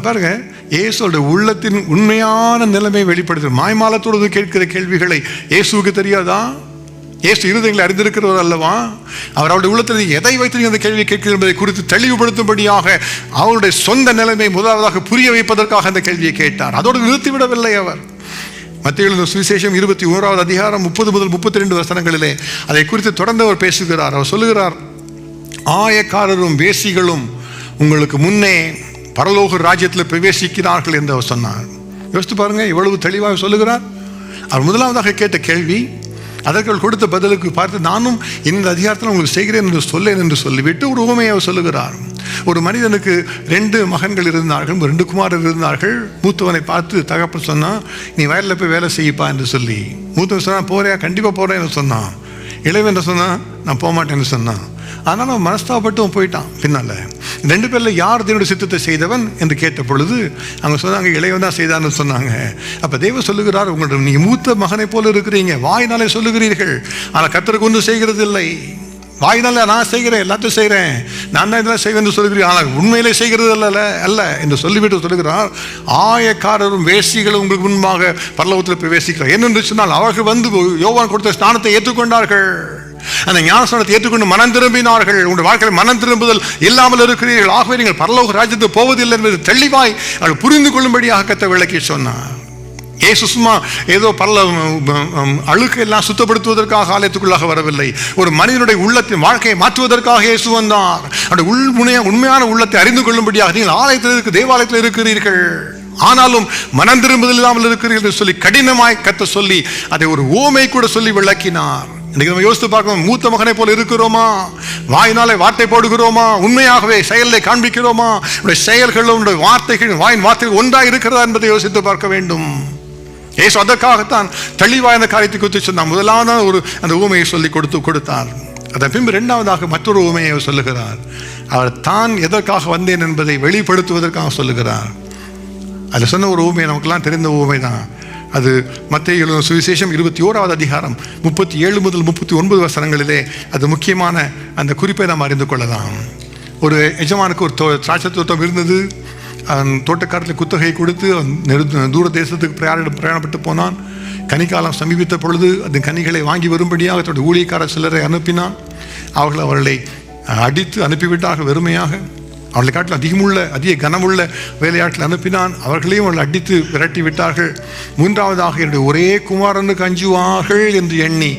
A: பாருங்க, இயேசுவோட உள்ளத்தின் உண்மையான நிலைமை வெளிப்படுத்து. மாய்மாலத்தோடு கேட்கிற கேள்விகளை இயேசுவுக்கு தெரியாதா? இயேசு இருதயங்களை அறிந்திருக்கிறவர் அல்லவா? அவர் அவருடைய உள்ளத்தில் எதை வைத்து அந்த கேள்வியை கேட்கிறது என்பதை குறித்து தெளிவுபடுத்தும்படியாக அவருடைய சொந்த நிலைமை முதலாவதாக புரிய வைப்பதற்காக அந்த கேள்வியை கேட்டார். அதோடு நிறுத்திவிடவில்லை அவர். மத்தேயு சுவிசேஷம் 21வது அதிகாரம் 30 முதல் 32 வசனங்களிலே அதை குறித்து தொடர்ந்து அவர் பேசுகிறார். அவர் சொல்லுகிறார், ஆயக்காரரும் வேசிகளும் உங்களுக்கு முன்னே பரலோக ராஜ்யத்தில் பிரவேசிக்கிறார்கள் என்று அவர் சொன்னார். யோசித்து பாருங்க, இவ்வளவு தெளிவாக சொல்லுகிறார். அவர் முதலாவதாக கேட்ட கேள்வி, அதற்கு கொடுத்த பதிலுக்கு பார்த்து, நானும் இந்த அதிகாரத்தில் உங்களுக்கு செய்கிறேன் என்று சொல்லேன் என்று சொல்லிவிட்டு ஒரு உவமையை அவர் சொல்லுகிறார். ஒரு மனிதனுக்கு 2 மகன்கள் இருந்தார்கள், 2 குமாரர் இருந்தார்கள். மூத்தவனை பார்த்து தகப்பன் சொன்னான், நீ வயலில் போய் வேலை செய்யப்பா என்று சொல்லி. மூத்தவன் சொன்னான், போறியா? கண்டிப்பாக போகிறேன்னு சொன்னான். இளைவன் என்ன சொன்னான், நான் போக மாட்டேன்னு சொன்னான். ஆனால் அவன் மனஸ்தாபப்பட்டு போயிட்டான். பின்னால் 2 பேரில் யார் தேவனுடைய சித்தத்தை செய்தவன் என்று கேட்ட பொழுது அவங்க சொன்னாங்க, இளைவன் தான் செய்தான்னு சொன்னாங்க. அப்போ தேவன் சொல்லுகிறார், உங்களுடைய நீங்கள் மூத்த மகனை போல இருக்கிறீங்க, வாயினாலே சொல்லுகிறீர்கள், ஆனால் கர்த்தருக்கு ஒன்றும் செய்கிறது இல்லை. வாயினால நான் செய்கிறேன், எல்லாத்தையும் செய்கிறேன், நான் தான் இதெல்லாம் செய்வேன் என்று சொல்லுகிறேன், ஆனால் உண்மையிலே செய்கிறது அல்ல என்று சொல்லிவிட்டு சொல்லுகிறார், ஆயக்காரரும் வேசிகளும் உங்களுக்கு முன்பாக பரலோகத்தில் பிரவேசிக்கிறார். என்னென்று சொன்னால், அவர்கள் வந்து யோவான் கொடுத்த ஸ்நானத்தை ஏற்றுக்கொண்டார்கள். அந்த ஞானஸ்நானத்தை ஏற்றுக்கொண்டு மனம் திரும்பினார்கள். உங்களுடைய வாழ்க்கையில் மனம் திரும்புதல் இல்லாமல் இருக்கிறீர்கள், ஆகவே நீங்கள் பரலோக ராஜ்யத்துக்கு போவதில்லை என்பது தெளிவாய் அவர்கள் புரிந்து கொள்ளும்படியாக கர்த்தர் விளக்கி சொன்னார். இயேசு சும்மா ஏதோ அழுக்கெல்லாம் சுத்தப்படுத்துவதற்காக ஆலயத்துக்குள்ளாக வரவில்லை. ஒரு மனிதனுடைய உள்ளத்தின் வாழ்க்கையை மாற்றுவதற்காக இயேசு வந்தார். அவருடைய உண்மையான உள்ளத்தை அறிந்து கொள்ளும்படியாக நீங்கள் ஆலயத்தில் தேவாலயத்தில் இருக்கிறீர்கள், ஆனாலும் மனம் திரும்புதல் இல்லாமல் இருக்கிறீர்கள் சொல்லி கடினமாய் கத்த சொல்லி அதை ஒரு ஓமை கூட சொல்லி விளக்கினார். இன்னைக்கு நம்ம யோசித்து பார்க்கணும், மூத்த மகனை போல இருக்கிறோமா? வாயினாலே வார்த்தை போடுகிறோமா? உண்மையாகவே செயலை காண்பிக்கிறோமா? செயல்களும் வார்த்தைகள், வாயின் வார்த்தைகள் ஒன்றாக இருக்கிறதா என்பதை யோசித்து பார்க்க வேண்டும். இயேசு அதற்காகத்தான் தெளிவாக இந்த காரியத்தை குறித்து சொன்னார். முதலான அந்த ஊமையை சொல்லி கொடுத்தார். அதன் பின்பு 2வதாக மற்றொரு ஊமையை சொல்லுகிறார். அவர் தான் எதற்காக வந்தேன் என்பதை வெளிப்படுத்துவதற்காக சொல்லுகிறார். அதில் சொன்ன ஒரு ஊமை நமக்கெல்லாம் தெரிந்த ஊமை தான். அது மத்தேயு சுவிசேஷம் 21வது அதிகாரம் 37 முதல் 39 வசனங்களிலே அது முக்கியமான அந்த குறிப்பை நாம் அறிந்து கொள்ளலாம். ஒரு எஜமானுக்கு ஒரு திராட்சை தோட்டம் இருந்தது. தோட்டக்காரத்தில் குத்தகை கொடுத்து தூர தேசத்துக்கு பிரயாணப்பட்டு போனான். கனிக்காலம் சமீபித்த பொழுது அந்த கனிகளை வாங்கி வரும்படியாக தன்னுடைய ஊழியக்கார சிலரை அனுப்பினான். அவர்களை அடித்து அனுப்பிவிட்டார்கள். வெறுமையாக அவர்களை காட்டில் அதிக கனமுள்ள வேலையாட்கள் அனுப்பினான். அவர்களையும் அவர்கள் அடித்து விரட்டி விட்டார்கள். 3வதாக என்னுடைய ஒரே குமாரனுக்கு அஞ்சுவார்கள் என்று எண்ணி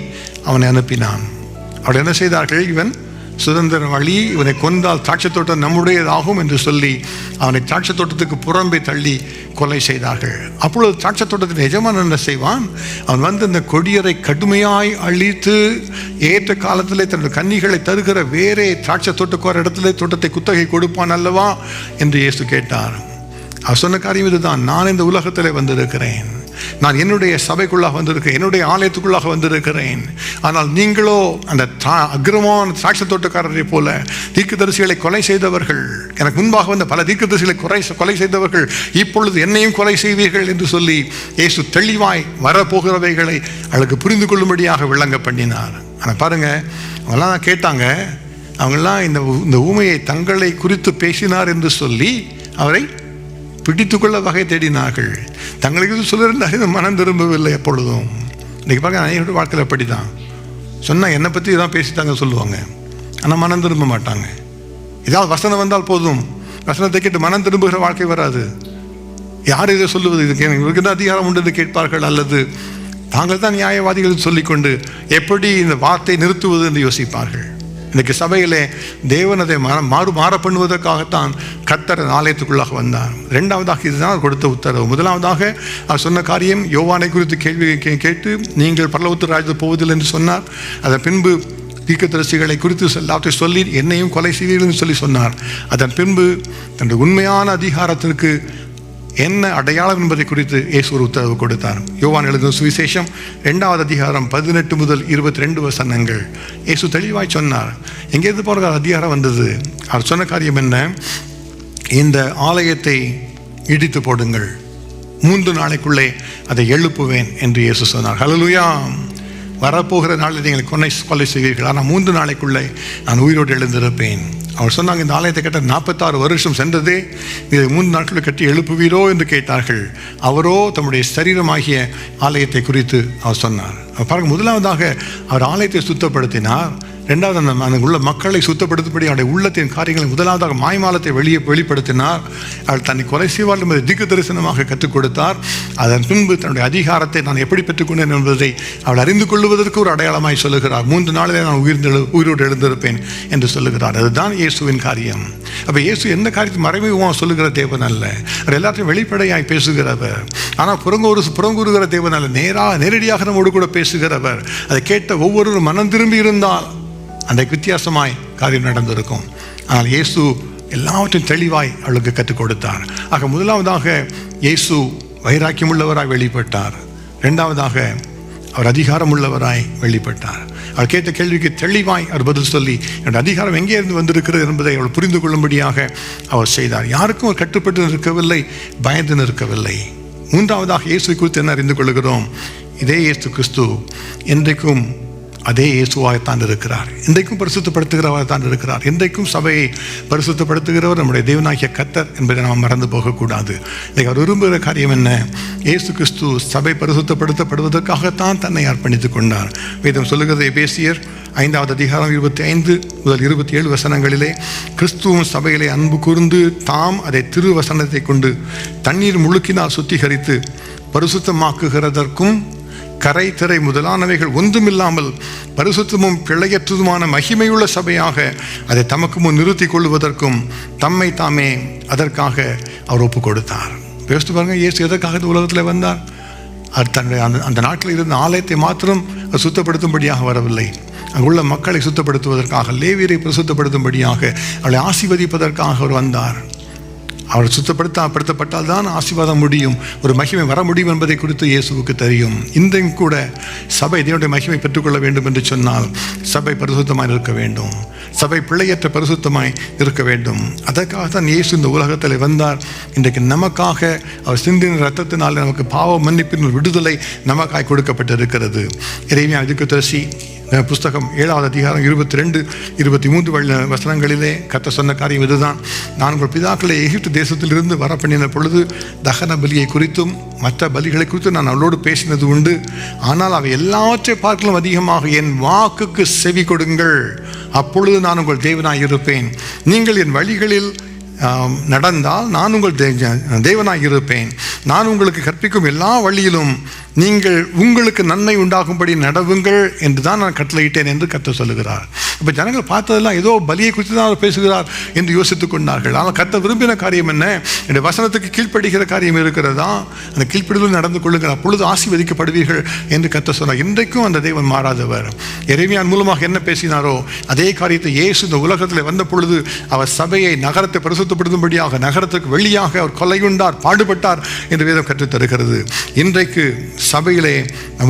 A: அவனை அனுப்பினான். அவர்கள் என்ன செய்தார்கள், இவன் சுதந்திர வழி, இவனை கொண்டால் திராட்சை தோட்டம் நம்முடையதாகும் என்று சொல்லி அவனை திராட்சை தோட்டத்துக்கு புறம்பே தள்ளி கொலை செய்தார்கள். அப்பொழுது திராட்சை தோட்டத்தின் எஜமான் என்ன செய்வான், அவன் வந்து இந்த கொடியரை கடுமையாய் அழித்து ஏற்ற காலத்திலே தன்னுடைய கன்னிகளை தருகிற வேறே திராட்சை தோட்டக்கார இடத்துல தோட்டத்தை குத்தகை கொடுப்பான் அல்லவா என்று இயேசு கேட்டார். அவர் சொன்ன காரியம் இதுதான், நான் இந்த உலகத்திலே வந்திருக்கிறேன், நான் என்னுடைய சபைக்குள்ளாக வந்திருக்கிறேன், என்னுடைய ஆலயத்துக்குள்ளாக வந்திருக்கிறேன். ஆனால் நீங்களோ அந்த அக்கிரமான திராட்சை தோட்டக்காரரை போல தீர்க்கதரிசிகளை கொலை செய்தவர்கள், எனக்கு முன்பாக வந்த பல தீர்க்கதரிசிகளை கொலை செய்தவர்கள், இப்பொழுது என்னையும் கொலை செய்வீர்கள் என்று சொல்லி இயேசு தெளிவாய் வரப்போகிறவைகளை அவளுக்கு புரிந்து கொள்ளும்படியாக விளங்க பண்ணினார். ஆனால் பாருங்க, அவங்களாம் கேட்டாங்க, அவங்கெல்லாம் இந்த ஊமையை தங்களை குறித்து பேசினார் என்று சொல்லி அவரை பிடித்துக்கொள்ள வகை தேடினார்கள். தங்களுக்கு சொல்லிருந்தால் இந்த மனம் திரும்பவில்லை. எப்பொழுதும் இன்றைக்கி பார்க்க அனைவருடைய வாழ்க்கையில் அப்படி தான். சொன்னால் என்னை பற்றி இதான் பேசிட்டாங்க சொல்லுவாங்க, ஆனால் மனம் திரும்ப மாட்டாங்க. ஏதாவது வசனம் வந்தால் போதும், வசனத்தை கேட்டு மனம் திரும்புகிற வாழ்க்கை வராது. யார் இதை சொல்லுவது, இதுக்கு இவருக்கு தான் அதிகாரம் உண்டு என்று கேட்பார்கள், அல்லது தாங்கள் தான் நியாயவாதிகள் சொல்லிக்கொண்டு எப்படி இந்த வார்த்தை நிறுத்துவது என்று யோசிப்பார்கள். இன்றைக்கு சபையிலே தேவன் அதை மாற பண்ணுவதற்காகத்தான் கர்த்தர் ஆலயத்துக்குள்ளாக வந்தார். 2வதாக இதுதான் கொடுத்த உத்தரவு. முதலாவதாக அவர் சொன்ன காரியம், யோவானை குறித்து கேள்வி கேட்டு நீங்கள் பரலோகத்து ராஜ்யத்துக்கு போவதில்லை என்று சொன்னார். அதன் பின்பு தீர்க்கதரிசிகளை குறித்து எல்லாத்தையும் சொல்லி என்னையும் கொலை செய்வீர்கள் என்று சொல்லி சொன்னார். அதன் பின்பு தன்னுடைய உண்மையான அதிகாரத்திற்கு என்ன அடையாளம் என்பதை குறித்து இயேசு ஒரு உத்தரவு கொடுத்தார். யோவான் எழுதின சுவிசேஷம் 2வது அதிகாரம் 18 முதல் 22 வசனங்கள் இயேசு தெளிவாய் சொன்னார். எங்கேருந்து போகிற அதிகாரம் வந்தது? அவர் சொன்ன காரியம் என்ன, இந்த ஆலயத்தை இடித்து போடுங்கள், 3 நாளைக்குள்ளே அதை எழுப்புவேன் என்று இயேசு சொன்னார். ஹல்லேலூயா. வரப்போகிற நாளில் நீங்கள் கொலை செய்வீர்கள், ஆனால் 3 நாளைக்குள்ளே நான் உயிரோடு எழுந்திருப்பேன். அவர் சொன்னாங்க, இந்த ஆலயத்தை கட்ட 46 வருஷம் சென்றதே, இதை 3 நாட்களில் கட்டி எழுப்புவீரோ என்று கேட்டார்கள். அவரோ தம்முடைய சரீரமாகிய ஆலயத்தை குறித்து அவர் சொன்னார். பாருங்கள், முதலாவதாக அவர் ஆலயத்தை சுத்தப்படுத்தினார். ரெண்டாவது அந்த உள்ள மக்களை சுத்தப்படுத்தபடி அவருடைய உள்ளத்தின் காரியங்களை முதலாவதாக மாய்மாலத்தை வெளிப்படுத்தினார். அவள் தன்னை கொலை செய்வாள் என்பதை திக்கு தரிசனமாக கற்றுக் கொடுத்தார். அதன் பின்பு தன்னுடைய அதிகாரத்தை நான் எப்படி பெற்றுக்கொண்டேன் என்பதை அவள் அறிந்து கொள்வதற்கு ஒரு அடையாளமாய் சொல்லுகிறார். 3 நாளிலே நான் உயிரோடு எழுந்திருப்பேன் என்று சொல்லுகிறார். அதுதான் இயேசுவின் காரியம். அப்போ இயேசு எந்த காரியத்தை மறைமுகமாக சொல்லுகிற தேவன் அல்ல, அவர் எல்லாத்தையும் வெளிப்படையாய் பேசுகிறவர். ஆனால் புறங்கூறுகிற தேவன் அல்ல, நேரடியாக நம்மோடு கூட பேசுகிறவர். அதை கேட்ட ஒவ்வொருவரும் மனம் திரும்பி இருந்தால் அந்த வித்தியாசமாய் காரியம் நடந்திருக்கும். ஆனால் இயேசு எல்லாவற்றையும் தெளிவாய் அவளுக்கு கற்றுக் கொடுத்தார். ஆக முதலாவதாக இயேசு வைராக்கியம் உள்ளவராய் வெளிப்பட்டார். இரண்டாவதாக அவர் அதிகாரம் உள்ளவராய் வெளிப்பட்டார். அவர் கேட்ட கேள்விக்கு தெளிவாய் அவர் பதில் சொல்லி என்னுடைய அதிகாரம் எங்கே இருந்து வந்திருக்கிறது என்பதை அவள் புரிந்து கொள்ளும்படியாக அவர் செய்தார். யாருக்கும் அவர் கட்டுப்பட்டு நிற்கவில்லை, பயந்து நிற்கவில்லை. மூன்றாவதாக இயேசுவை குறித்து என்ன அறிந்து கொள்கிறோம்? இதே இயேசு கிறிஸ்து இன்றைக்கும் அதே இயேசுவாகத்தான் இருக்கிறார். இன்றைக்கும் பரிசுத்தப்படுத்துகிறவராக தான் இருக்கிறார். இன்றைக்கும் சபையை பரிசுத்தப்படுத்துகிறவர் நம்முடைய தேவனாகிய கர்த்தர் என்பதை நாம் மறந்து போகக்கூடாது. இன்றைக்கு அவர் விரும்புகிற காரியம் என்ன? இயேசு கிறிஸ்து சபை பரிசுத்தப்படுத்தப்படுவதற்காகத்தான் தன்னை அர்ப்பணித்துக் கொண்டார். வேதம் சொல்லுகிறது, எபேசியர் 5வது அதிகாரம் 25 முதல் 27 வசனங்களிலே, கிறிஸ்துவும் சபையிலே அன்பு கூர்ந்து தாம் அதை திருவசனத்தை கொண்டு தண்ணீர் முழுக்கினால் சுத்திகரித்து பரிசுத்தமாக்குகிறதற்கும் கரை திரை முதலானவைகள் ஒன்றுமில்லாமல் பரிசுத்தமும் பிழையற்றதுமான மகிமையுள்ள சபையாக அதை தமக்கு முன் நிறுத்தி கொள்வதற்கும் தம்மை தாமே அதற்காக அவர் ஒப்பு கொடுத்தார். யோசித்து பாருங்க, இயேசு எதற்காக இந்த உலகத்தில் வந்தார்? அவர் தன்னுடைய அந்த நாட்டில் இருந்த ஆலயத்தை மாத்திரம் சுத்தப்படுத்தும்படியாக வரவில்லை, அங்குள்ள மக்களை சுத்தப்படுத்துவதற்காக, லேவியரை சுத்தப்படுத்தும்படியாக, அவளை ஆசீர்வதிப்பதற்காக அவர் வந்தார். அவர் சுத்தப்படுத்தப்பட்டால் தான் ஆசீர்வாதம் முடியும், ஒரு மகிமை வர முடியும் என்பதை குறித்து இயேசுவுக்கு தெரியும். இன்றையும் கூட சபை தேவனுடைய மகிமை பெற்றுக்கொள்ள வேண்டும் என்று சொன்னால் சபை பரிசுத்தமாய் இருக்க வேண்டும், சபை பிழையற்ற பரிசுத்தமாய் இருக்க வேண்டும். அதற்காக தான் இயேசு இந்த உலகத்தில் வந்தார். இன்றைக்கு நமக்காக அவர் சிந்தின ரத்தத்தினால் நமக்கு பாவ மன்னிப்பின் விடுதலை நமக்காய் கொடுக்கப்பட்டிருக்கிறது. எரேமியா தீர்க்கதரிசி புஸ்தகம் 7வது அதிகாரம் 22-23 வசனங்களிலே கர்த்தர் சொன்ன காரியம் இதுதான். நான் உங்கள் பிதாக்களை எகிப்து தேசத்திலிருந்து வர பண்ணின பொழுது தகன பலியை குறித்தும் மற்ற பலிகளை குறித்து நான் அவளோடு பேசினது உண்டு. ஆனால் அவை எல்லாவற்றை பார்க்கலும் அதிகமாக என் வாக்குக்கு செவி கொடுங்கள், அப்பொழுது நான் உங்கள் தேவனாய் இருப்பேன். நீங்கள் என் வழிகளில் நடந்தால் நான் உங்கள் தேவனாய் இருப்பேன். நான் உங்களுக்கு கற்பிக்கும் எல்லா வழியிலும் நீங்கள் உங்களுக்கு நன்மை உண்டாகும்படி நடவுங்கள் என்று தான் நான் கட்டளையிட்டேன் என்று கர்த்தர் சொல்லுகிறார். இப்போ ஜனங்கள் பார்த்ததெல்லாம் ஏதோ பலியை குறித்து தான் அவர் பேசுகிறார் என்று யோசித்துக் கொண்டார்கள். ஆனால் கர்த்தர் விரும்பின காரியம் என்ன? என்னுடைய வசனத்துக்கு கீழ்ப்படுகிற காரியம் இருக்கிறதா? அந்த கீழ்ப்படிதல் நடந்து கொள்ளுங்கள், அப்பொழுது ஆசீர்வதிக்கப்படுவீர்கள் என்று கர்த்தர் சொன்னார். இன்றைக்கும் அந்த தேவன் மாறாதவர். எரேமியாவின் மூலமாக என்ன பேசினாரோ அதே காரியத்தை இயேசு இந்த உலகத்தில் வந்த பொழுது அவர் சபையை, நகரத்தை பரிசுத்தப்படுத்தும்படியாக, நகரத்துக்கு வெளியாக அவர் கொலையுண்டார், பாடுபட்டார் என்று வேதம் கற்றுத் தருகிறது. இன்றைக்கு சபையிலே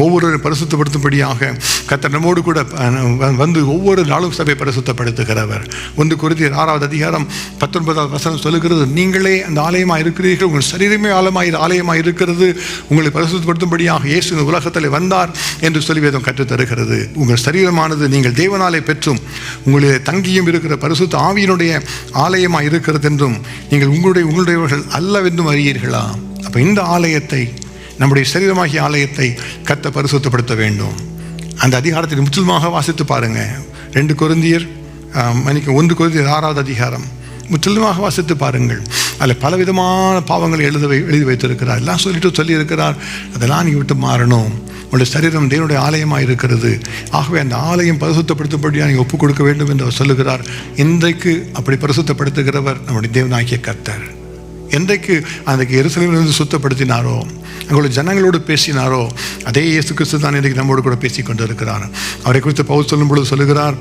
A: ஒவ்வொருவரும் பரிசுத்தப்படுத்தும்படியாக கர்த்தர் நம்மோடு கூட வந்து ஒவ்வொரு நாளும் சபை பரிசுத்தப்படுத்துகிறவர். 1 கொரிந்தியர் 6வது அதிகாரம் 19வது வசனம் சொல்லுகிறது, நீங்களே அந்த ஆலயமாக இருக்கிறீர்கள், உங்கள் சரீரமே ஆலயமாக இருக்கிறது, உங்களை பரிசுத்தப்படுத்தும்படியாக இயேசு இந்த உலகத்தில் வந்தார் என்று சொல்லி வேதம் கற்றுத் தருகிறது. உங்கள் சரீரமானது நீங்கள் தேவனாலே பெற்றும் உங்களிலே தங்கியும் இருக்கிற பரிசுத்த ஆவியினுடைய ஆலயமாக இருக்கிறது என்றும் நீங்கள் உங்களுடையவர்கள் அல்லவென்றும் அறியீர்களா? அப்போ இந்த ஆலயத்தை, நம்முடைய சரீரமாகிய ஆலயத்தை கர்த்தர் பரிசுத்தப்படுத்த வேண்டும். அந்த அதிகாரத்தை முற்றிலுமாக வாசித்து பாருங்க. 1 கொரிந்தியர் 6வது அதிகாரம் முற்றிலுமாக வாசித்து பாருங்கள். அதில் பலவிதமான பாவங்களை எழுதி வைத்திருக்கிறார். எல்லாம் சொல்லியிருக்கிறார், அதெல்லாம் நீங்கள் விட்டு மாறணும். உங்களுடைய சரீரம் தேவனுடைய ஆலயமாக இருக்கிறது, ஆகவே அந்த ஆலயம் பரிசுத்தப்படுத்தப்படியாக நீங்கள் ஒப்புக் கொடுக்க வேண்டும் என்று அவர் சொல்லுகிறார். இன்றைக்கு அப்படி பரிசுத்தப்படுத்துகிறவர் நம்முடைய தேவனாகிய கர்த்தர். என்றைக்கு அன்றைக்கு எருசலேமிலிருந்து சுத்தப்படுத்தினாரோ, அங்குள்ள ஜனங்களோடு பேசினாரோ, அதே இயேசு கிறிஸ்து தான் இன்றைக்கு நம்மோடு கூட பேசி கொண்டு இருக்கிறார். அவரை குறித்து பவுல் சொல்லும் பொழுது சொல்லுகிறார்,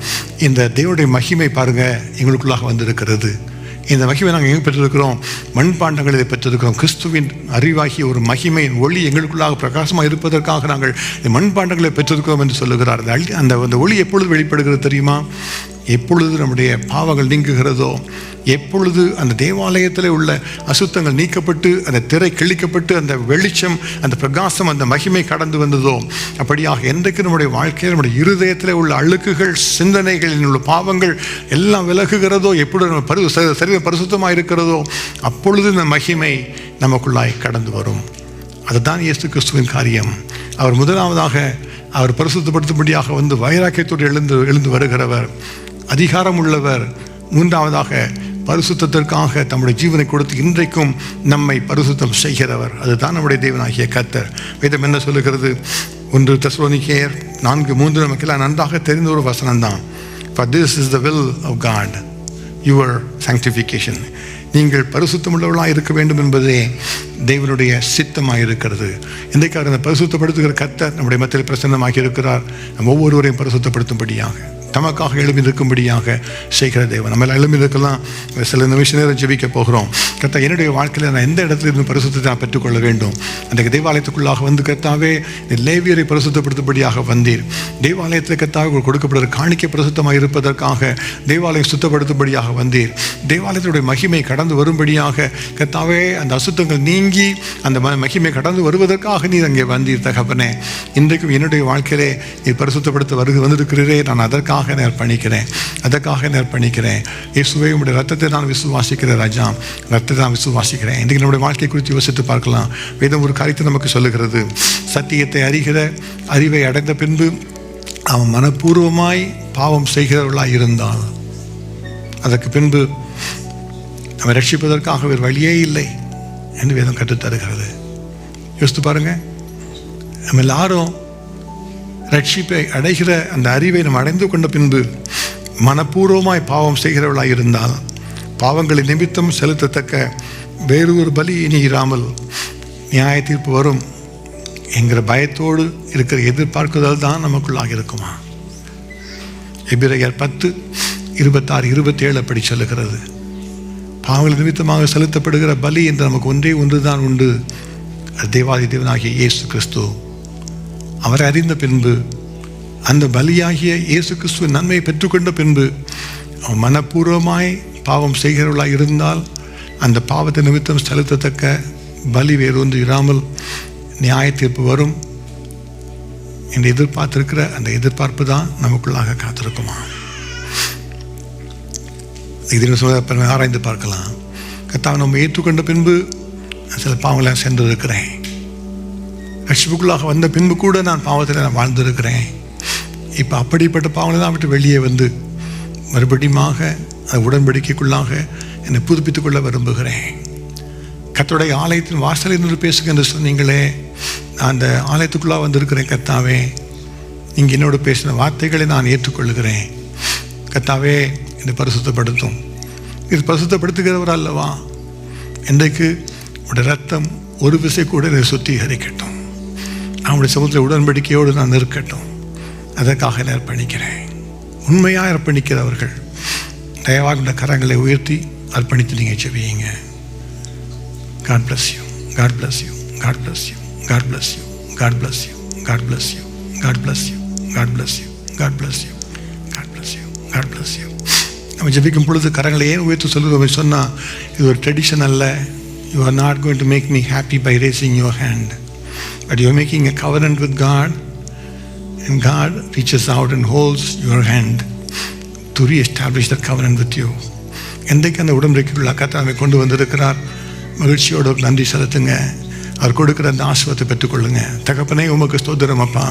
A: இந்த தேவனுடைய மகிமை பாருங்க எங்களுக்குள்ளாக வந்திருக்கிறது. இந்த மகிமை நாங்கள் எங்கே பெற்றிருக்கிறோம்? மண்பாண்டங்களை பெற்றிருக்கிறோம். கிறிஸ்துவின் அறிவாகிய ஒரு மகிமையின் ஒளி எங்களுக்குள்ளாக பிரகாசமாக இருப்பதற்காக நாங்கள் இந்த மண்பாண்டங்களை பெற்றிருக்கிறோம் என்று சொல்லுகிறார். அந்த ஒளி எப்பொழுது வெளிப்படுகிறது தெரியுமா? எப்பொழுது நம்முடைய பாவங்கள் நீங்குகிறதோ, எப்பொழுது அந்த தேவாலயத்தில் உள்ள அசுத்தங்கள் நீக்கப்பட்டு அந்த திரை கிழிக்கப்பட்டு அந்த வெளிச்சம், அந்த பிரகாசம், அந்த மகிமை கடந்து வந்ததோ, அப்படியாக என்றைக்கு நம்முடைய வாழ்க்கையில் நம்முடைய இருதயத்தில் உள்ள அழுக்குகள், சிந்தனைகளில் உள்ள பாவங்கள் எல்லாம் விலகுகிறதோ, எப்பொழுது நம்ம சரீரம் பரிசுத்தமாக இருக்கிறதோ, அப்பொழுது இந்த மகிமை நமக்குள்ளாய் கடந்து வரும். அதுதான் இயேசு கிறிஸ்துவின் காரியம். அவர் முதலாவதாக அவர் பரிசுத்தப்படுத்தும்படியாக வந்து வைராக்கியத்தோடு எழுந்து வருகிறவர், அதிகாரம் உள்ளவர். மூன்றாவதாக பரிசுத்தத்திற்காக தம்முடைய ஜீவனை கொடுத்து இன்றைக்கும் நம்மை பரிசுத்தம் செய்கிறவர். அதுதான் நம்முடைய தேவனாகிய கர்த்தர். வேதம் என்ன சொல்லுகிறது? 1 தெசலோனிக்கேயர் 4:3 நமக்கெல்லாம் நன்றாக தெரிந்த ஒரு வசனம் தான். For this is the will of God, your sanctification. நீங்கள் பரிசுத்தம் உள்ளவர்களாக இருக்க வேண்டும் என்பதே தேவனுடைய சித்தமாக இருக்கிறது. இன்றைக்கு அந்த பரிசுத்தப்படுத்துகிற கர்த்தர் நம்முடைய மத்தியில் பிரசன்னமாகி இருக்கிறார். நம் ஒவ்வொருவரையும் பரிசுத்தப்படுத்தும்படியாக, தமக்காக எழுப்பி நிற்கும்படியாக செய்கிற தேவன். நம்ம எழுப்பி இருக்கலாம். சில நிமிஷ நேரம் ஜெபிக்க போகிறோம். கர்த்தா, என்னுடைய வாழ்க்கையில் நான் எந்த இடத்துல இருந்து பரிசுத்தத்தை நான் பெற்றுக்கொள்ள வேண்டும்? அன்றைக்கு தேவாலயத்துக்குள்ளாக வந்து கர்த்தாவே லேவியரை பரிசுத்தப்படுத்தும்படியாக வந்தீர். தேவாலயத்தில் கர்த்தாவே கொடுக்கப்படுகிற காணிக்கை பரிசுத்தமாக இருப்பதற்காக தேவாலயம் சுத்தப்படுத்தும்படியாக வந்தீர். தேவாலயத்தினுடைய மகிமை கடந்து வரும்படியாக கர்த்தாவே அந்த அசுத்தங்கள் நீங்கி அந்த மகிமை கடந்து வருவதற்காக நீர் அங்கே வந்தீர். தகப்பனே, இன்றைக்கும் என்னுடைய வாழ்க்கையிலே நீர் பரிசுத்தப்படுத்த வந்திருக்கிறீரே. நான் அதற்காக அதற்காக நேர்பணிக்கிறேன். இயேசுவே, உடைய ரத்தத்தை நான் விசுவாசிக்கிறேன் ராஜா, ரத்தத்தை நான் விசுவாசிக்கிறேன். இன்றைக்கு நம்முடைய வாழ்க்கை குறித்து யோசித்து பார்க்கலாம். வேதம் ஒரு காரியத்தை நமக்கு சொல்லுகிறது. சத்தியத்தை அறிகிற அறிவை அடைந்த பின்பு அவன் மனப்பூர்வமாய் பாவம் செய்கிறவர்களாய் இருந்தால் அதற்கு பின்பு அவன் ரட்சிப்பதற்காக வேறு வழியே இல்லை என்று வேதம் கற்றுத்தருகிறது. யோசித்து பாருங்க. நம்ம எல்லாரும் ரட்சிப்பை அடைகிற அந்த அறிவை நாம் அடைந்து கொண்ட பின்பு மனப்பூர்வமாய் பாவம் செய்கிறவர்களாக இருந்தால் பாவங்களை நிமித்தம் செலுத்தத்தக்க வேறு ஒரு பலி இனி இராமல் நியாய தீர்ப்பு வரும் என்கிற பயத்தோடு இருக்கிற எதிர்பார்க்குதல் தான் நமக்குள்ளாக இருக்குமா? எபிரேயர் 10:26-27 அப்படி சொல்லுகிறது. பாவங்கள் நிமித்தமாக செலுத்தப்படுகிற பலி என்று நமக்கு ஒன்று தான் உண்டு. அது தேவாதி தேவனாகிய இயேசு கிறிஸ்து. அவரை அறிந்த பின்பு, அந்த பலியாகிய இயேசு கிறிஸ்துவின் நன்மையை பெற்றுக்கொண்ட பின்பு அவன் மனப்பூர்வமாய் பாவம் செய்கிறவர்களாக இருந்தால் அந்த பாவத்தை நிமித்தம் செலுத்தத்தக்க பலி வேறொன்று இராமல் நியாய தீர்ப்பு வரும் என்று எதிர்பார்த்திருக்கிற அந்த எதிர்பார்ப்பு தான் நமக்குள்ளாக காத்திருக்குமா? இது ஆராய்ந்து பார்க்கலாம். கர்த்தாவை நம்ம ஏற்றுக்கொண்ட பின்பு சில பாவங்களை சென்றிருக்கிறேன். ரட்சிப்புக்குள்ளாக வந்த பின்பு கூட நான் பாவத்தில் நான் வாழ்ந்திருக்கிறேன். இப்போ அப்படிப்பட்ட பாவங்களை தான் விட்டு வெளியே வந்து மறுபடியுமாக அந்த உடன்படிக்கைக்குள்ளாக என்னை புதுப்பித்துக் கொள்ள விரும்புகிறேன். கர்த்தருடைய ஆலயத்தின் வாசல் என்று பேசுங்க என்று சொன்னீங்களே, நான் அந்த ஆலயத்துக்குள்ளாக வந்திருக்கிறேன். கர்த்தாவே, நீங்கள் என்னோடு பேசின வார்த்தைகளை நான் ஏற்றுக்கொள்ளுகிறேன். கர்த்தாவே, என்னை பரிசுத்தப்படுத்தும். இது பரிசுத்தப்படுத்துகிறவர் அல்லவா? இன்றைக்கு உடைய ரத்தம் ஒரு விசை கூட என்னை சுத்திகரிக்கட்டும். அவனுடைய சமுத்திர உடன்படிக்கையோடு நான் இருக்கட்டும். அதற்காக அர்ப்பணிக்கிறேன். உண்மையாக அர்ப்பணிக்கிறவர்கள் தயவாக இந்த கரங்களை உயர்த்தி அர்ப்பணித்து நீங்கள் செவியுங்க. God bless you. God bless you. God bless you. God bless you. God bless you. God bless you. God bless you. God bless you. God bless you. God bless you. God bless you. நம்ம ஜெபிக்கும் பொழுது கரங்களை ஏன் உயர்த்து சொல்லுவோம் சொன்னால், இது ஒரு ட்ரெடிஷன் அல்ல. You are not going to make me happy by raising your hand, but you are making a covenant with God, and God reaches out and holds your hand to re-establish that covenant with you. என்றைக்கு அந்த உடன்படிக்கைக்குள்ள கர்த்தர் கொண்டு வந்திருக்கிறார், மகிழ்ச்சியோடு நன்றி செலுத்துங்க. அவர் கொடுக்குற அந்த ஆசீர்வாதத்தை பெற்றுக்கொள்ளுங்க. தகப்பனே, உமக்கு ஸ்தோத்திரம் அப்பா.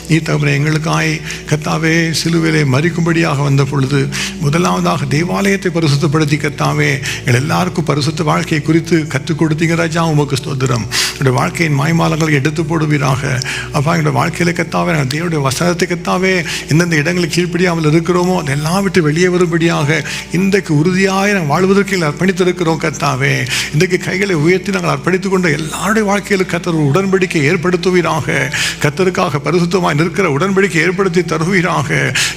A: நீ தகப்பனே, எங்களுக்காய் கர்த்தாவே சிலுவையிலே மரிக்கும்படியாக வந்த பொழுது முதலாவதாக தேவாலயத்தை பரிசுத்தப்படுத்தி கர்த்தாவே எங்கள் எல்லாருக்கும் பரிசுத்த வாழ்க்கையை குறித்து கற்றுக் கொடுத்தீங்க ராஜா. உமக்கு ஸ்தோத்திரம். என்னுடைய வாழ்க்கையின் மாய்மாலங்களை எடுத்து போடுவீராக அப்பா. என்னுடைய வாழ்க்கையில கர்த்தாவே நாங்கள் தேவனுடைய வசனத்தை கர்த்தாவே எந்தெந்த இடங்களில் கீழ்ப்படியாமல் இருக்கிறோமோ அதெல்லாம் விட்டு வெளியே வரும்படியாக இன்றைக்கு உறுதியாக நாங்கள் வாழ்வதற்கு அர்ப்பணித்திருக்கிறோம் கர்த்தாவே. இன்றைக்கு கைகளை உயர்த்தி நாங்கள் அர்ப்பணித்துக் கொண்ட எல்லாருடைய வாழ்க்கையில் கர்த்தர் ஒரு உடன்படிக்கை ஏற்படுத்துவீராக. கர்த்தருக்காக பரிசுத்தமாய் நிற்கிற உடன்படிக்கை ஏற்படுத்தி தருவீராக.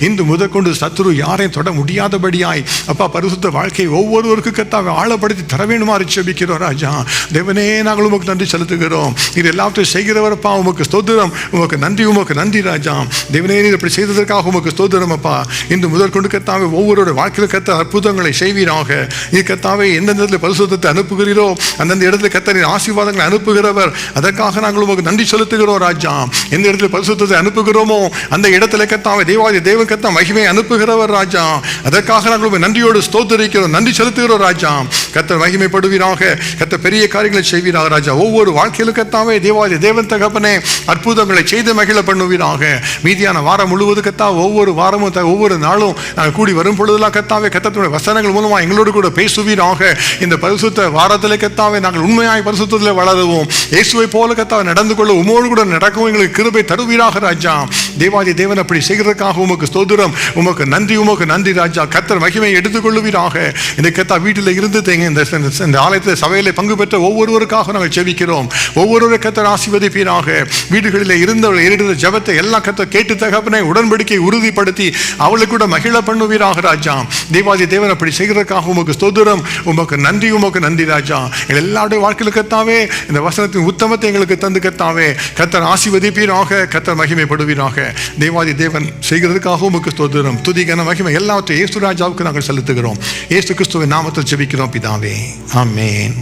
A: இன்று முதற்கொண்டு சத்துரு யாரையும் தொட முடியாதபடியாய் அப்பா பரிசுத்த வாழ்க்கையை ஒவ்வொருவருக்கு கர்த்தாவை ஆழப்படுத்தி தர வேண்டுமாறு ஜெபிக்கிறோம் ராஜா. தேவனே, நாங்கள் உமக்கு நன்றி செலுத்துகிறோம். இது எல்லாத்தையும் செய்கிறவரப்பா, உமக்கு ஸ்தோத்திரம், உமக்கு நன்றி ராஜா. தேவனே, நீர் இப்படி செய்ததற்காக உமக்கு ஸ்தோத்திரம் அப்பா. இன்று முதற்கொண்டு கர்த்தாவை ஒவ்வொருவருடைய வாழ்க்கையில் கர்த்தர் அற்புதங்களை செய்வீராக. நீ கர்த்தாவை எந்தெந்த இடத்துல பரிசுத்தத்தை அனுப்புகிறீரோ அந்தந்த இடத்துல கர்த்தர் ஆசீர்வாதங்களை அனுப்புகிறவர். அதற்காக நாங்கள் உங்களுக்கு நன்றி செலுத்துகிறோம் ராஜா. எந்த இடத்துல பரிசுத்தத்தை அனுப்புகிறோமோ அந்த இடத்துல கர்த்தாவை தேவாதி தேவன் கர்த்தர் மகிமையை அனுப்புகிறவர் ராஜா. அதற்காக நாங்கள் நன்றியோடு ஸ்தோத்திரிக்கிறோம், நன்றி செலுத்துகிறோம் ராஜா. கர்த்தர் மகிமைப்படுவீராக. கர்த்தர் பெரிய காரியங்களை செய்வீராக ராஜா. ஒவ்வொரு வாழ்க்கையிலும் கர்த்தாவே தேவாதி தேவன் தகப்பனே அற்புதங்களை செய்து மகிழ பண்ணுவீராக. மீதியான வாரம் முழுவதும் கர்த்தாவே ஒவ்வொரு வாரமும் ஒவ்வொரு நாளும் நாங்கள் கூடி வரும் பொழுதெல்லாம் கர்த்தாவே கர்த்தருடைய வசனங்கள் மூலமா எங்களோடு கூட பேசுவீராக. இந்த பரிசுத்த வாரத்திலே கர்த்தாவே நாங்கள் உண்மையாய் பரிசுத்தத்திலே வளருவோம். இயேசுவை போல கர்த்தாவே நடந்து கொள்ள உமோடு கூட நடக்கவும் எங்களுக்கு கிருபை தருவீராக ராஜா. தேவாதி தேவன் அப்படி செய்கிறதுக்காக உமக்கு ஸ்தோத்திரம், உமக்கு நன்றி ராஜா. கர்த்தர் மகிமையை எடுத்துக்கொள்ளுவீராக. இந்த கர்த்தா வீட்டில் இருந்து இந்த ஆலயத்தில் சபையிலே பங்கு பெற்ற ஒவ்வொருவருக்காக நாங்கள் ஜெபிக்கிறோம். ஒவ்வொருவரை கர்த்தர் ஆசீர்வதிப்பீராக. வீடுகளில் இருந்தவர்கள் ஏறிடுற ஜெபத்தை எல்லாம் கர்த்தர் கேட்டு தகப்பனை உடன்படிக்கை உறுதிப்படுத்தி அவளுக்கு கூட மகிழ பண்ணுவீராக ராஜா. தேவாதி தேவன் அப்படி செய்கிறதுக்காக உமக்கு ஸ்தோத்திரம், உமக்கு நன்றி ராஜா. எல்லாருடைய வாழ்க்கையில் கர்த்தாவே இந்த வசனத்தின் உத்தமத்தை எங்களுக்கு தந்து கர்த்தாவே கர்த்தர் ஆசீர்வதிப்பீராக. கர்த்தர் மகிமைப்படுவீராக. தேவாதி தேவன் செய்கிறதுக்காக உமக்கு ஸ்தோத்திரம், துதி கன மகிமை எல்லாவற்றையும் இயேசு ராஜாவுக்கு நாங்கள் செலுத்துகிறோம். இயேசு கிறிஸ்துவின் நாமத்தில் ஜெபிக்கிறோம் பிதாவே, ஆமென்.